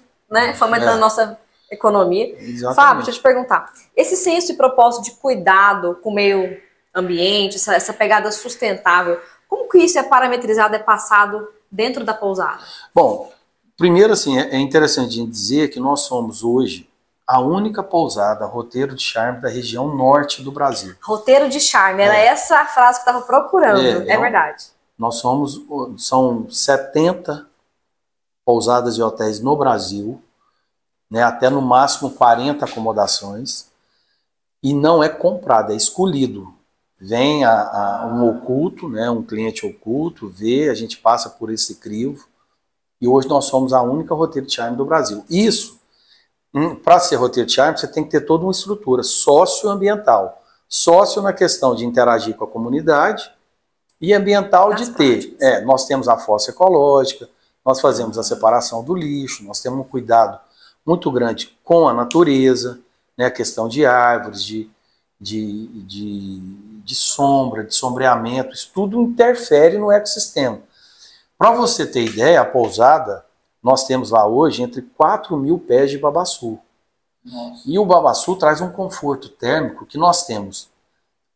fomentando a nossa economia. Exatamente. Fábio, deixa eu te perguntar. Esse senso e propósito de cuidado com o meio ambiente, essa pegada sustentável, como que isso é parametrizado, é passado dentro da pousada? Bom, primeiro assim, é interessante a gente dizer que nós somos hoje a única pousada roteiro de charme da região norte do Brasil. Roteiro de charme, era essa a frase que eu estava procurando, é verdade. Nós são 70 pousadas e hotéis no Brasil, né, até no máximo 40 acomodações, e não é comprado, é escolhido. Vem um oculto, né, um cliente oculto, vê, a gente passa por esse crivo, e hoje nós somos a única roteiro de charme do Brasil. Isso, para ser roteiro de charme, você tem que ter toda uma estrutura socioambiental. Sócio na questão de interagir com a comunidade e ambiental de ter. Nós temos a fossa ecológica, nós fazemos a separação do lixo, nós temos um cuidado muito grande com a natureza, né, a questão de árvores, de sombra, de sombreamento, isso tudo interfere no ecossistema. Para você ter ideia, a pousada, nós temos lá hoje entre 4.000 pés de babaçu. Nossa. E o babaçu traz um conforto térmico que nós temos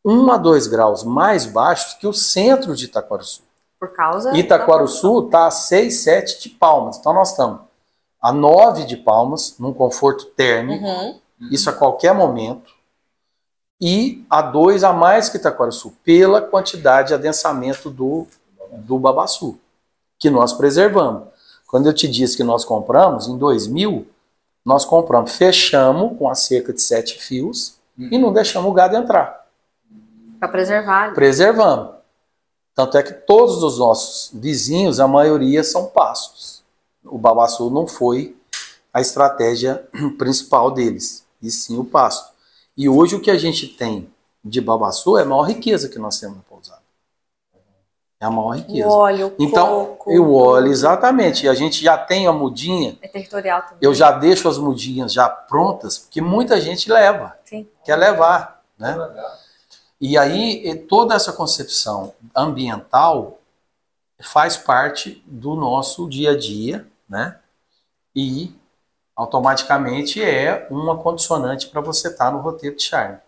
1 a 2 graus mais baixos que o centro de Itaquarussu. Por causa Itaquarussu está a 6, 7 de Palmas. Então nós estamos a 9 de Palmas, num conforto térmico, isso a qualquer momento, e a 2 a mais que Itaquarussu, pela quantidade de adensamento do babaçu, que nós preservamos. Quando eu te disse que nós compramos, em 2000, nós compramos, fechamos com a cerca de 7 fios e não deixamos o gado entrar. Para preservar. Preservamos. Tanto é que todos os nossos vizinhos, a maioria são pastos. O babaçu não foi a estratégia principal deles, e sim o pasto. E hoje o que a gente tem de babaçu é a maior riqueza que nós temos na pousada. É a maior riqueza. O óleo, o coco. E o óleo, exatamente. E a gente já tem a mudinha. É territorial também. Eu já deixo as mudinhas já prontas, porque muita gente leva. Sim. Quer levar, né? E aí toda essa concepção ambiental faz parte do nosso dia a dia, né? E automaticamente é uma condicionante para você estar no roteiro de Charme.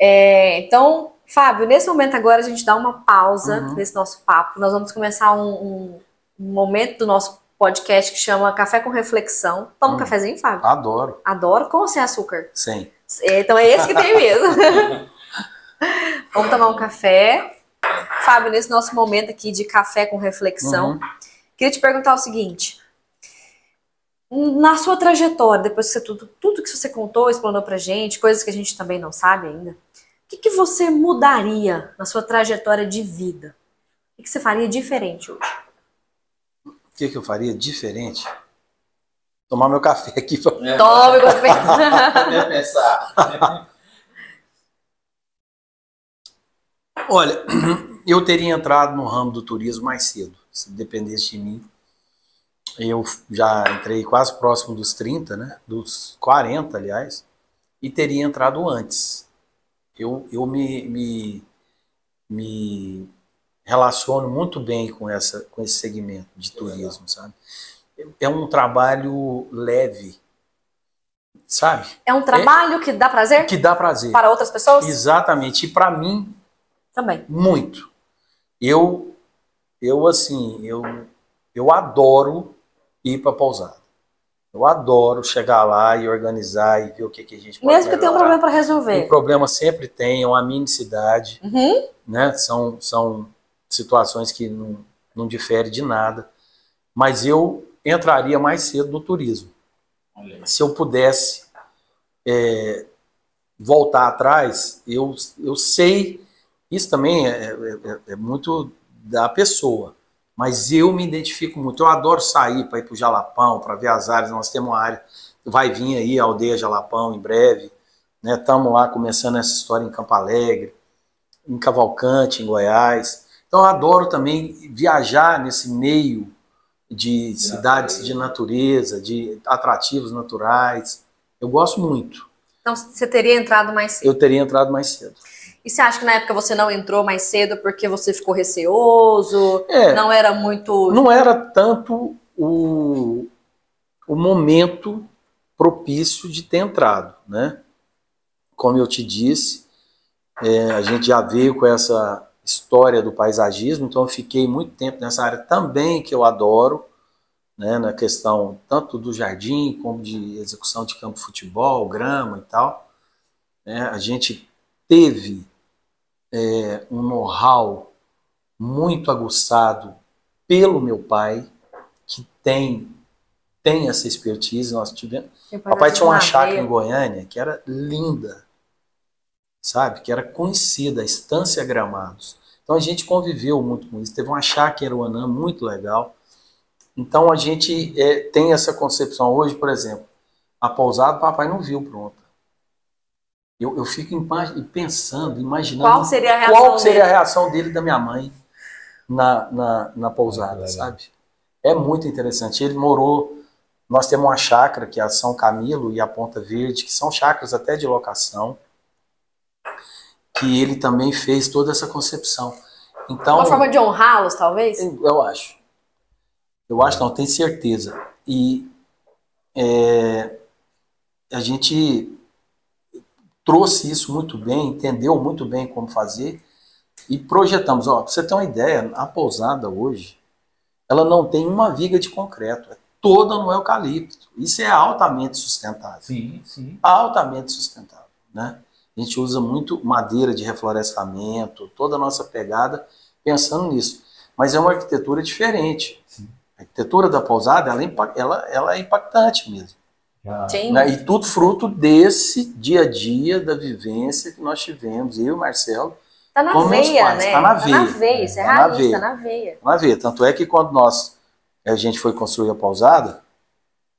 Então, Fábio, nesse momento agora a gente dá uma pausa nesse nosso papo. Nós vamos começar um momento do nosso podcast que chama Café com Reflexão. Toma um cafezinho, Fábio? Adoro. Adoro. Com ou sem açúcar? Sem. Então é esse que tem mesmo. Vamos tomar um café. Fábio, nesse nosso momento aqui de café com reflexão, queria te perguntar o seguinte. Na sua trajetória, depois que tudo que você contou, explanou pra gente, coisas que a gente também não sabe ainda, o que você mudaria na sua trajetória de vida? O que você faria diferente hoje? O que eu faria diferente? Tomar meu café aqui. Toma enquanto pensar. Olha, eu teria entrado no ramo do turismo mais cedo, se dependesse de mim. Eu já entrei quase próximo dos 30, né? Dos 40, aliás, e teria entrado antes. Eu me relaciono muito bem com esse segmento de turismo, sabe? É um trabalho leve, sabe? É um trabalho que dá prazer? Que dá prazer. Para outras pessoas? Exatamente. E para mim, também. Muito. Eu adoro ir para pousada. Eu adoro chegar lá e organizar e ver o que a gente pode Mesmo que tenha um problema para resolver. O problema sempre tem, é uma minicidade, né? São situações que não diferem de nada. Mas eu entraria mais cedo no turismo. Se eu pudesse voltar atrás, eu sei, isso também é muito da pessoa. Mas eu me identifico muito. Eu adoro sair para ir para o Jalapão, para ver as áreas. Nós temos uma área, vai vir aí a aldeia Jalapão em breve. Estamos lá começando essa história em Campo Alegre, em Cavalcante, em Goiás. Então eu adoro também viajar nesse meio de cidades de natureza, de atrativos naturais. Eu gosto muito. Então você teria entrado mais cedo? Eu teria entrado mais cedo. E você acha que na época você não entrou mais cedo porque você ficou receoso? Não era muito... Não era tanto o momento propício de ter entrado, né? Como eu te disse, a gente já veio com essa história do paisagismo, então eu fiquei muito tempo nessa área também que eu adoro, né? Na questão tanto do jardim como de execução de campo de futebol, grama e tal. A gente teve um know-how muito aguçado pelo meu pai, que tem essa expertise. Nós tivemos. Papai tinha uma chácara em Goiânia que era linda, sabe? Que era conhecida, a Estância Gramados. Então a gente conviveu muito com isso. Teve uma chácara em Aruanã muito legal. Então a gente tem essa concepção. Hoje, por exemplo, a pousada o papai não viu pronta. Eu fico pensando, imaginando qual seria a reação dele e da minha mãe na pousada, sabe? É muito interessante. Ele morou, nós temos uma chácara, que é a São Camilo e a Ponta Verde, que são chácaras até de locação, que ele também fez toda essa concepção. Então, uma forma de honrá-los, talvez? Eu acho. Eu acho, não, tenho certeza. E a gente trouxe isso muito bem, entendeu muito bem como fazer e projetamos. Para você ter uma ideia, a pousada hoje, ela não tem uma viga de concreto, é toda no eucalipto. Isso é altamente sustentável. Sim, sim. Altamente sustentável, né? A gente usa muito madeira de reflorestamento, toda a nossa pegada pensando nisso. Mas é uma arquitetura diferente. Sim. A arquitetura da pousada, ela é impactante mesmo. Né? E tudo fruto desse dia a dia, da vivência que nós tivemos, eu e o Marcelo. Tá na veia, né? Tá na veia. Tá na veia, isso é raiz, tá na veia. Tá na veia. Tanto é que quando a gente foi construir a pousada,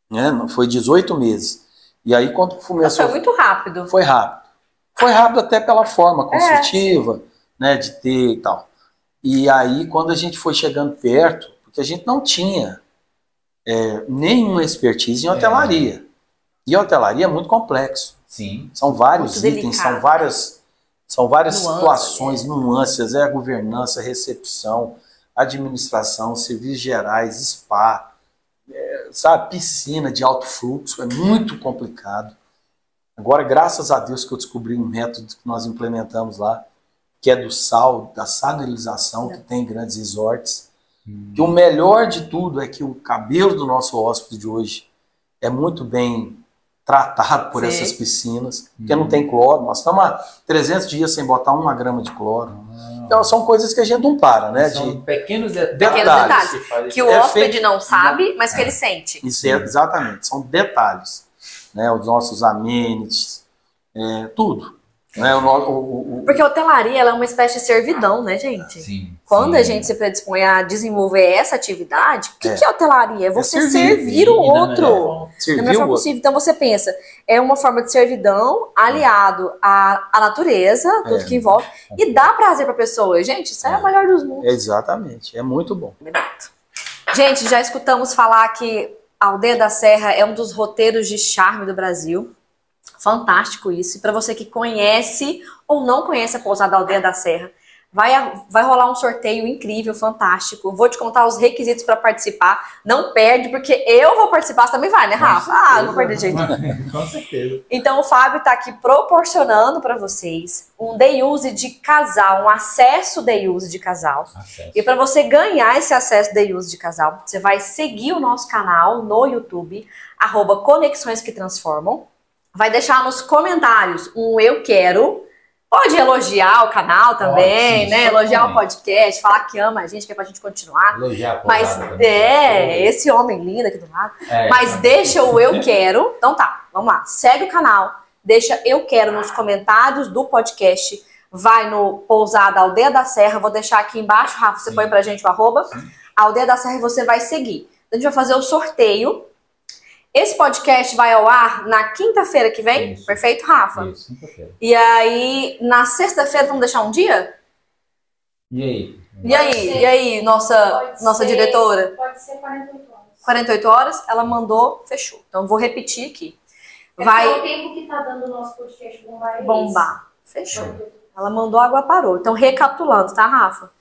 né, foi 18 meses. E aí quando começou... Foi muito rápido. Foi rápido. Foi rápido até pela forma construtiva, né, de ter e tal. E aí quando a gente foi chegando perto, porque a gente não tinha nenhuma expertise em hotelaria. E a hotelaria é muito complexo. Sim. São vários muito itens, delicado. são várias São várias situações, nuances, a governança, recepção, administração, serviços gerais, spa, sabe, piscina de alto fluxo, é muito complicado. Agora, graças a Deus que eu descobri um método que nós implementamos lá, que é do sal, da salinização, que tem em grandes resorts. Que o melhor de tudo é que o cabelo do nosso hóspede de hoje é muito bem tratado por essas piscinas, porque não tem cloro. Nós estamos há 300 dias sem botar 1 grama de cloro. Então, são coisas que a gente não para, né? São pequenos detalhes que o hóspede não sabe, mas que ele sente. Isso exatamente, são detalhes. Né? Os nossos amenities, tudo. Né? Porque a hotelaria ela é uma espécie de servidão, né, gente? Sim, Quando a gente se predispõe a desenvolver essa atividade, o que é hotelaria? É você servir o outro da melhor forma possível. Então você pensa, é uma forma de servidão aliado à natureza, tudo que envolve, e dá prazer para a pessoa. Gente, isso é o melhor dos mundos. Exatamente, é muito bom. Gente, já escutamos falar que a Aldeia da Serra é um dos roteiros de charme do Brasil. Fantástico isso. E para você que conhece ou não conhece a pousada Aldeia da Serra, vai rolar um sorteio incrível, fantástico. Vou te contar os requisitos para participar. Não perde, porque eu vou participar. Você também vai, né, Rafa? Não vou perder jeito. Com certeza. Então o Fábio está aqui proporcionando para vocês um day use de casal, um acesso day use de casal. E para você ganhar esse acesso day use de casal, você vai seguir o nosso canal no YouTube, @Conexões que Transformam. Vai deixar nos comentários um eu quero. Pode elogiar o canal também, né? Elogiar o podcast, falar que ama a gente, que é pra gente continuar. Elogiar a Mas esse homem lindo aqui do lado. Mas então. deixa o eu quero. Então tá, vamos lá. Segue o canal, deixa eu quero nos comentários do podcast. Vai no Pousada Aldeia da Serra. Vou deixar aqui embaixo, Rafa, você põe pra gente o Aldeia da Serra e você vai seguir. Então a gente vai fazer o sorteio. Esse podcast vai ao ar na quinta-feira que vem? Isso. Perfeito, Rafa? Isso, quinta-feira. E aí, na sexta-feira, vamos deixar um dia? E aí? E aí, nossa diretora? Pode ser 48 horas. 48 horas, ela mandou, fechou. Então, vou repetir aqui. É o tempo que tá dando o nosso podcast bombar. Bombar. Fechou. Ela mandou, a água parou. Então, recapitulando, tá, Rafa?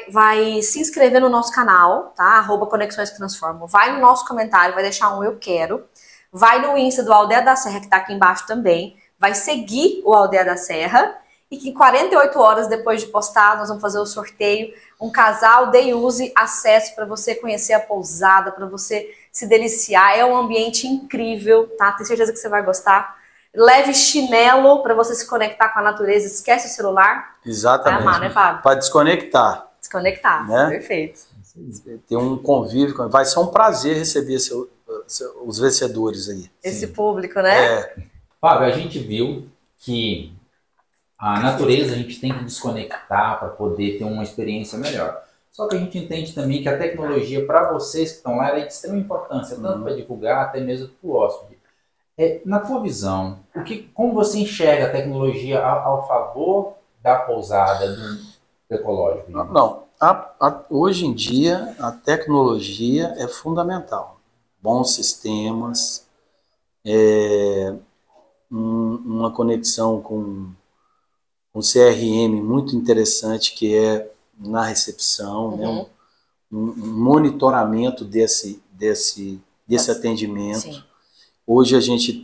Vai se inscrever no nosso canal, tá? @Conexões que Transformam. Vai no nosso comentário, vai deixar um eu quero. Vai no Insta do Aldeia da Serra, que tá aqui embaixo também. Vai seguir o Aldeia da Serra. E que 48 horas depois de postar, nós vamos fazer o sorteio. Um casal day use, acesso para você conhecer a pousada, para você se deliciar. É um ambiente incrível, tá? Tenho certeza que você vai gostar. Leve chinelo para você se conectar com a natureza. Esquece o celular. Exatamente. Vai amar, né, Fábio? Para desconectar. Desconectar, né? Perfeito. Ter um convívio. Vai ser um prazer receber os vencedores aí. Esse público, né? Fábio, a gente viu que a natureza a gente tem que desconectar para poder ter uma experiência melhor. Só que a gente entende também que a tecnologia, para vocês que estão lá, é de extrema importância, tanto para divulgar, até mesmo para o hóspede. Na tua visão, como você enxerga a tecnologia ao favor da pousada, do ecológico? Não. Hoje em dia, a tecnologia é fundamental. Bons sistemas, uma conexão com um CRM muito interessante, que é na recepção, né? um monitoramento desse atendimento. Sim. Hoje a gente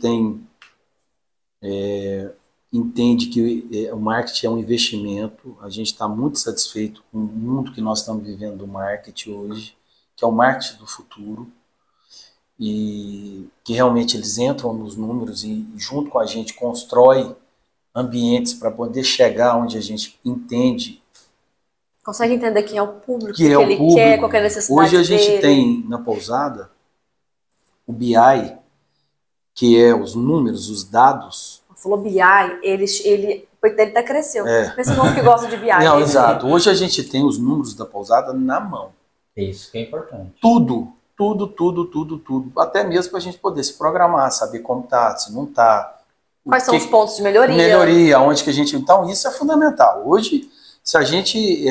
entende que o marketing é um investimento. A gente está muito satisfeito com o mundo que nós estamos vivendo do marketing hoje, que é o marketing do futuro, e que realmente eles entram nos números e junto com a gente constrói ambientes para poder chegar onde a gente entende. Consegue entender quem é o público, que ele quer, qual é a necessidade Hoje a gente dele. tem na pousada o BI, que é os números, os dados. Falou BI, ele até cresceu. Pensa no que gosta de BI. Não, exato. Hoje a gente tem os números da pousada na mão. Isso que é importante. Tudo. Até mesmo para a gente poder se programar, saber como tá, se não tá. Quais são os pontos de melhoria? Melhoria, onde que a gente... Então, isso é fundamental. Hoje, se a gente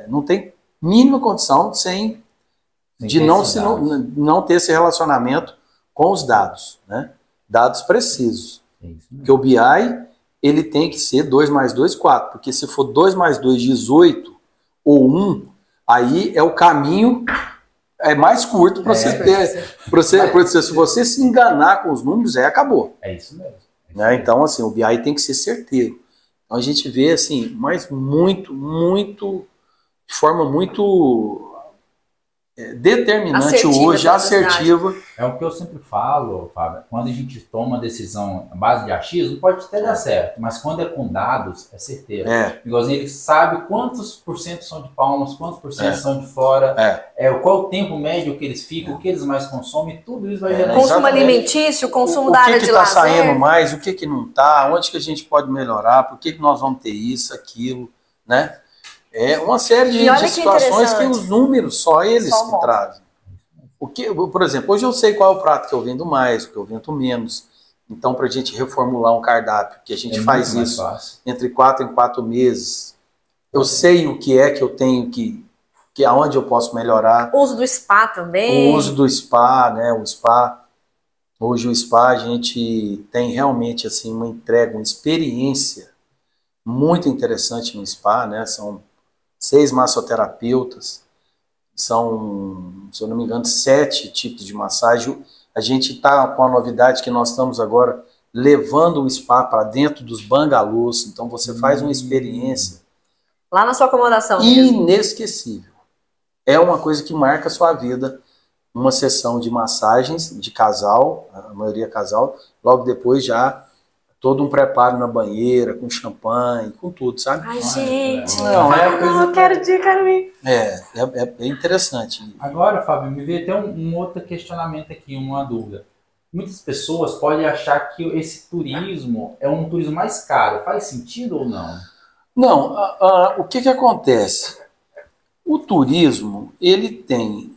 não tem mínima condição de não ter esse relacionamento com os dados, né? Dados precisos. É isso mesmo. Porque o BI, ele tem que ser 2 mais 2, 4. Porque se for 2 mais 2, 18 ou 1, aí é o caminho mais curto para você ter. Se você se enganar com os números, aí acabou. É isso mesmo. Né? Então, assim, o BI tem que ser certeiro. Então a gente vê, assim, mas muito, de forma muito determinante hoje, assertiva. É o que eu sempre falo, Fábio. Quando a gente toma uma decisão à base de achismo, pode até dar certo, mas quando é com dados, é certeiro. Igualzinho, ele sabe quantos por cento são de Palmas, quantos por cento são de fora, qual o tempo médio que eles ficam, o que eles mais consomem, tudo isso vai gerar. Consumo alimentício, consumo da área de lazer. O que está saindo mais, o que não está, onde que a gente pode melhorar, por que nós vamos ter isso, aquilo, né? É uma série de situações que os números, só eles que trazem. Por exemplo, hoje eu sei qual é o prato que eu vendo mais, o que eu vendo menos. Então, para a gente reformular um cardápio, que a gente faz isso entre 4 em 4 meses, eu sei o que é que eu tenho que aonde eu posso melhorar. O uso do spa também. O uso do spa, né? O spa. Hoje o spa a gente tem realmente assim uma entrega, uma experiência muito interessante no spa, né? São 6 massoterapeutas, são, se eu não me engano, 7 tipos de massagem. A gente está com a novidade que nós estamos agora levando o spa para dentro dos bangalôs, então você faz uma experiência lá na sua acomodação inesquecível. É uma coisa que marca a sua vida, uma sessão de massagens de casal, a maioria casal, logo depois já todo um preparo na banheira, com champanhe, com tudo, sabe? Ai, gente, eu quero ir. É interessante. Agora, Fábio, me veio até um outro questionamento aqui, uma dúvida. Muitas pessoas podem achar que esse turismo é um turismo mais caro. Faz sentido ou não? Não, o que acontece? O turismo, ele tem,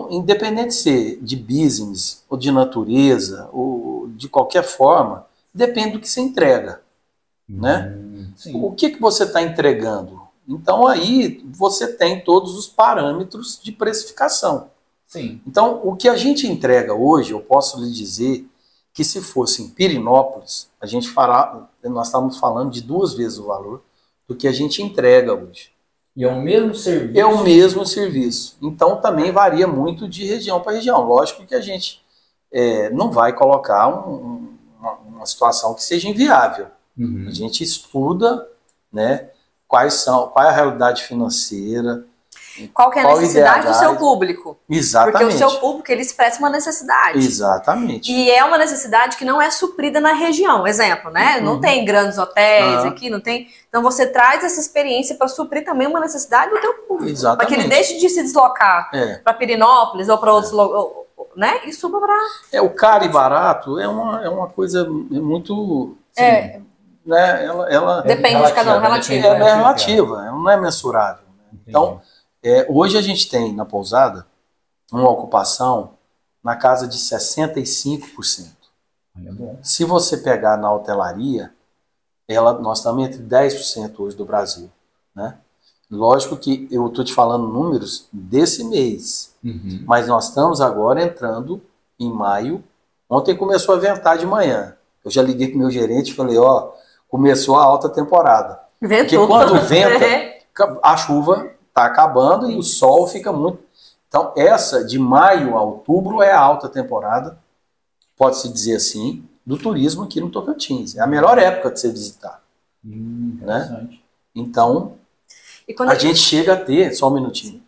independente de ser de business ou de natureza, ou de qualquer forma, depende do que você entrega, né? O que você está entregando? Então aí você tem todos os parâmetros de precificação. Sim. Então o que a gente entrega hoje, eu posso lhe dizer que se fosse em Pirenópolis, nós estamos falando de 2 vezes o valor do que a gente entrega hoje. E é o mesmo serviço? É o mesmo serviço. Então também varia muito de região para região. Lógico que a gente não vai colocar uma situação que seja inviável. A gente estuda, né, qual é a realidade financeira, qual que é a necessidade do seu público. Exatamente. Porque o seu público, ele expressa uma necessidade. Exatamente. E é uma necessidade que não é suprida na região. Exemplo, né? Não tem grandes hotéis aqui, não tem. Então você traz essa experiência para suprir também uma necessidade do teu público. Exatamente. Para que ele deixe de se deslocar para Pirenópolis ou para outros lugares. Né? E suba para... O caro e barato é uma coisa muito... Assim, né? Ela depende de cada um, relativa. Ela é relativa, ela não é mensurável. Né? Então, hoje a gente tem na pousada uma ocupação na casa de 65%. Se você pegar na hotelaria, nós estamos entre 10% hoje do Brasil. Né? Lógico que eu estou te falando números desse mês, mas nós estamos agora entrando em maio. Ontem começou a ventar de manhã. Eu já liguei para o meu gerente e falei, começou a alta temporada. Porque quando venta, a chuva está acabando e o sol fica muito... Então essa de maio a outubro é a alta temporada, pode-se dizer assim, do turismo aqui no Tocantins. É a melhor época de você visitar. Né? Então... A gente chega a ter, só um minutinho,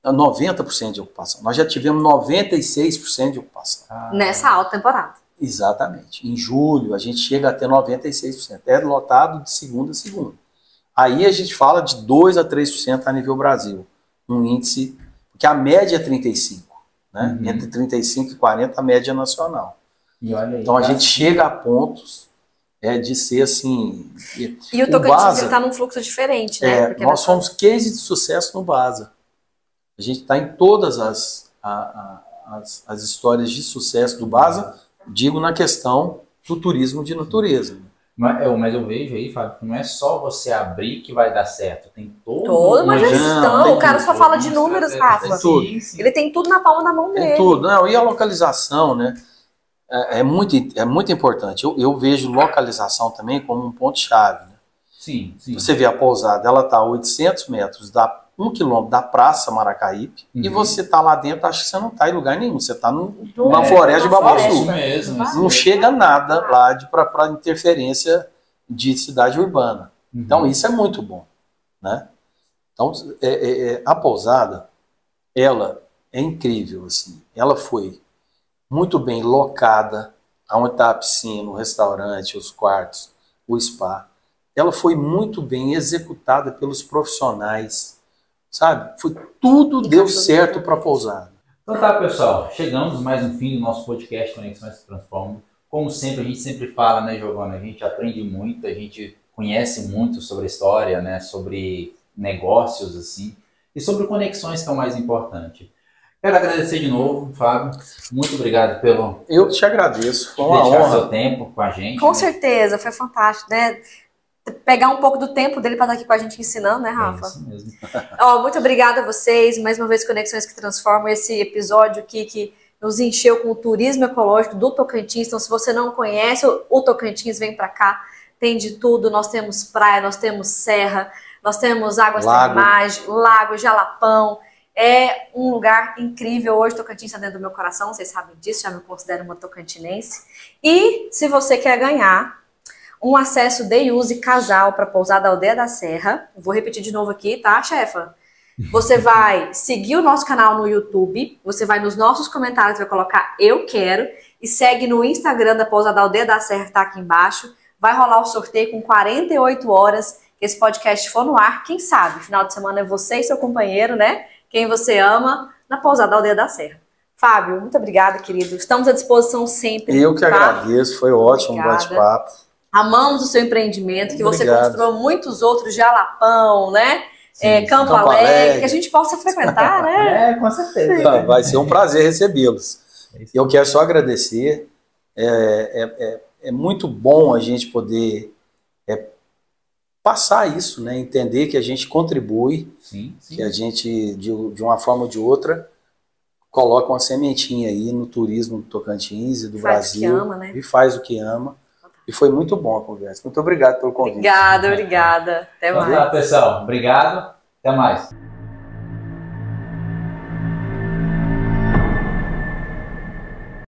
90% de ocupação. Nós já tivemos 96% de ocupação. Nessa alta temporada. Exatamente. Em julho, a gente chega a ter 96%. É lotado de segunda a segunda. Aí a gente fala de 2% a 3% a nível Brasil. Um índice, porque a média é 35%. Né? Entre 35% e 40% a média nacional. E olha aí, então a gente chega a pontos... de ser assim... E o Tocantins está num fluxo diferente, né? Porque nós somos case de sucesso no Baza. A gente está em todas as histórias de sucesso do Baza, digo na questão do turismo de natureza. Mas eu vejo aí, Fábio, que não é só você abrir que vai dar certo. Tem toda uma gestão. O cara só fala de números, Rafa. Tudo. Ele tem tudo na palma da mão dele. Tem tudo. Não, e a localização, né? é muito importante. Eu vejo localização também como um ponto-chave. Né? Sim, sim. Você vê a pousada, ela está a 800 metros, 1 quilômetro da Praça Maracaípe, e você está lá dentro, acho que você não está em lugar nenhum. Você está numa floresta de Babaçu. Isso mesmo. Não chega nada lá para interferência de cidade urbana. Então, isso é muito bom. Né? Então, a pousada, ela é incrível. Assim. Ela foi muito bem locada, onde está a piscina, o restaurante, os quartos, o spa. Ela foi muito bem executada pelos profissionais, sabe? Tudo deu certo para a pousada. Então tá, pessoal, chegamos mais um fim do nosso podcast Conexões que Transformam. Como sempre, a gente sempre fala, né, Giovana? A gente aprende muito, a gente conhece muito sobre a história, né, sobre negócios, assim, e sobre conexões, que é o mais importante. Quero agradecer de novo, Fábio. Muito obrigado pelo... Eu te agradeço, foi uma dedicar honra. Seu tempo com a gente. Com certeza, foi fantástico, né? Pegar um pouco do tempo dele para estar aqui com a gente ensinando, né, Rafa? É isso mesmo. Muito obrigada a vocês, mais uma vez Conexões que Transformam, esse episódio aqui que nos encheu com o turismo ecológico do Tocantins. Então, se você não conhece o Tocantins, vem para cá, tem de tudo. Nós temos praia, nós temos serra, nós temos águas termais, lago, jalapão. É um lugar incrível. Hoje Tocantins está dentro do meu coração, vocês sabem disso, já me considero uma tocantinense. E se você quer ganhar um acesso day use casal para pousada Aldeia da Serra, vou repetir de novo aqui, tá, chefa? Você vai seguir o nosso canal no YouTube, você vai nos nossos comentários, vai colocar eu quero, e segue no Instagram da pousada Aldeia da Serra, que tá aqui embaixo. Vai rolar o sorteio com 48 horas, que esse podcast for no ar, quem sabe, final de semana é você e seu companheiro, né? Quem você ama, na pousada Aldeia da Serra. Fábio, muito obrigada, querido. Estamos à disposição sempre. Eu que agradeço, foi ótimo o bate-papo. Amamos o seu empreendimento, que Obrigado. Você construiu muitos outros, Jalapão, né? Campo Alegre, que a gente possa frequentar, né? Com certeza. Vai ser um prazer recebê-los. Eu quero só agradecer. É muito bom a gente poder passar isso, né? Entender que a gente contribui, que a gente, de uma forma ou de outra, coloca uma sementinha aí no turismo do Tocantins e do Brasil. Faz o que ama, né? E faz o que ama. E foi muito bom a conversa. Muito obrigado pelo convite. Obrigada. Até mais. Então tá, pessoal. Obrigado. Até mais.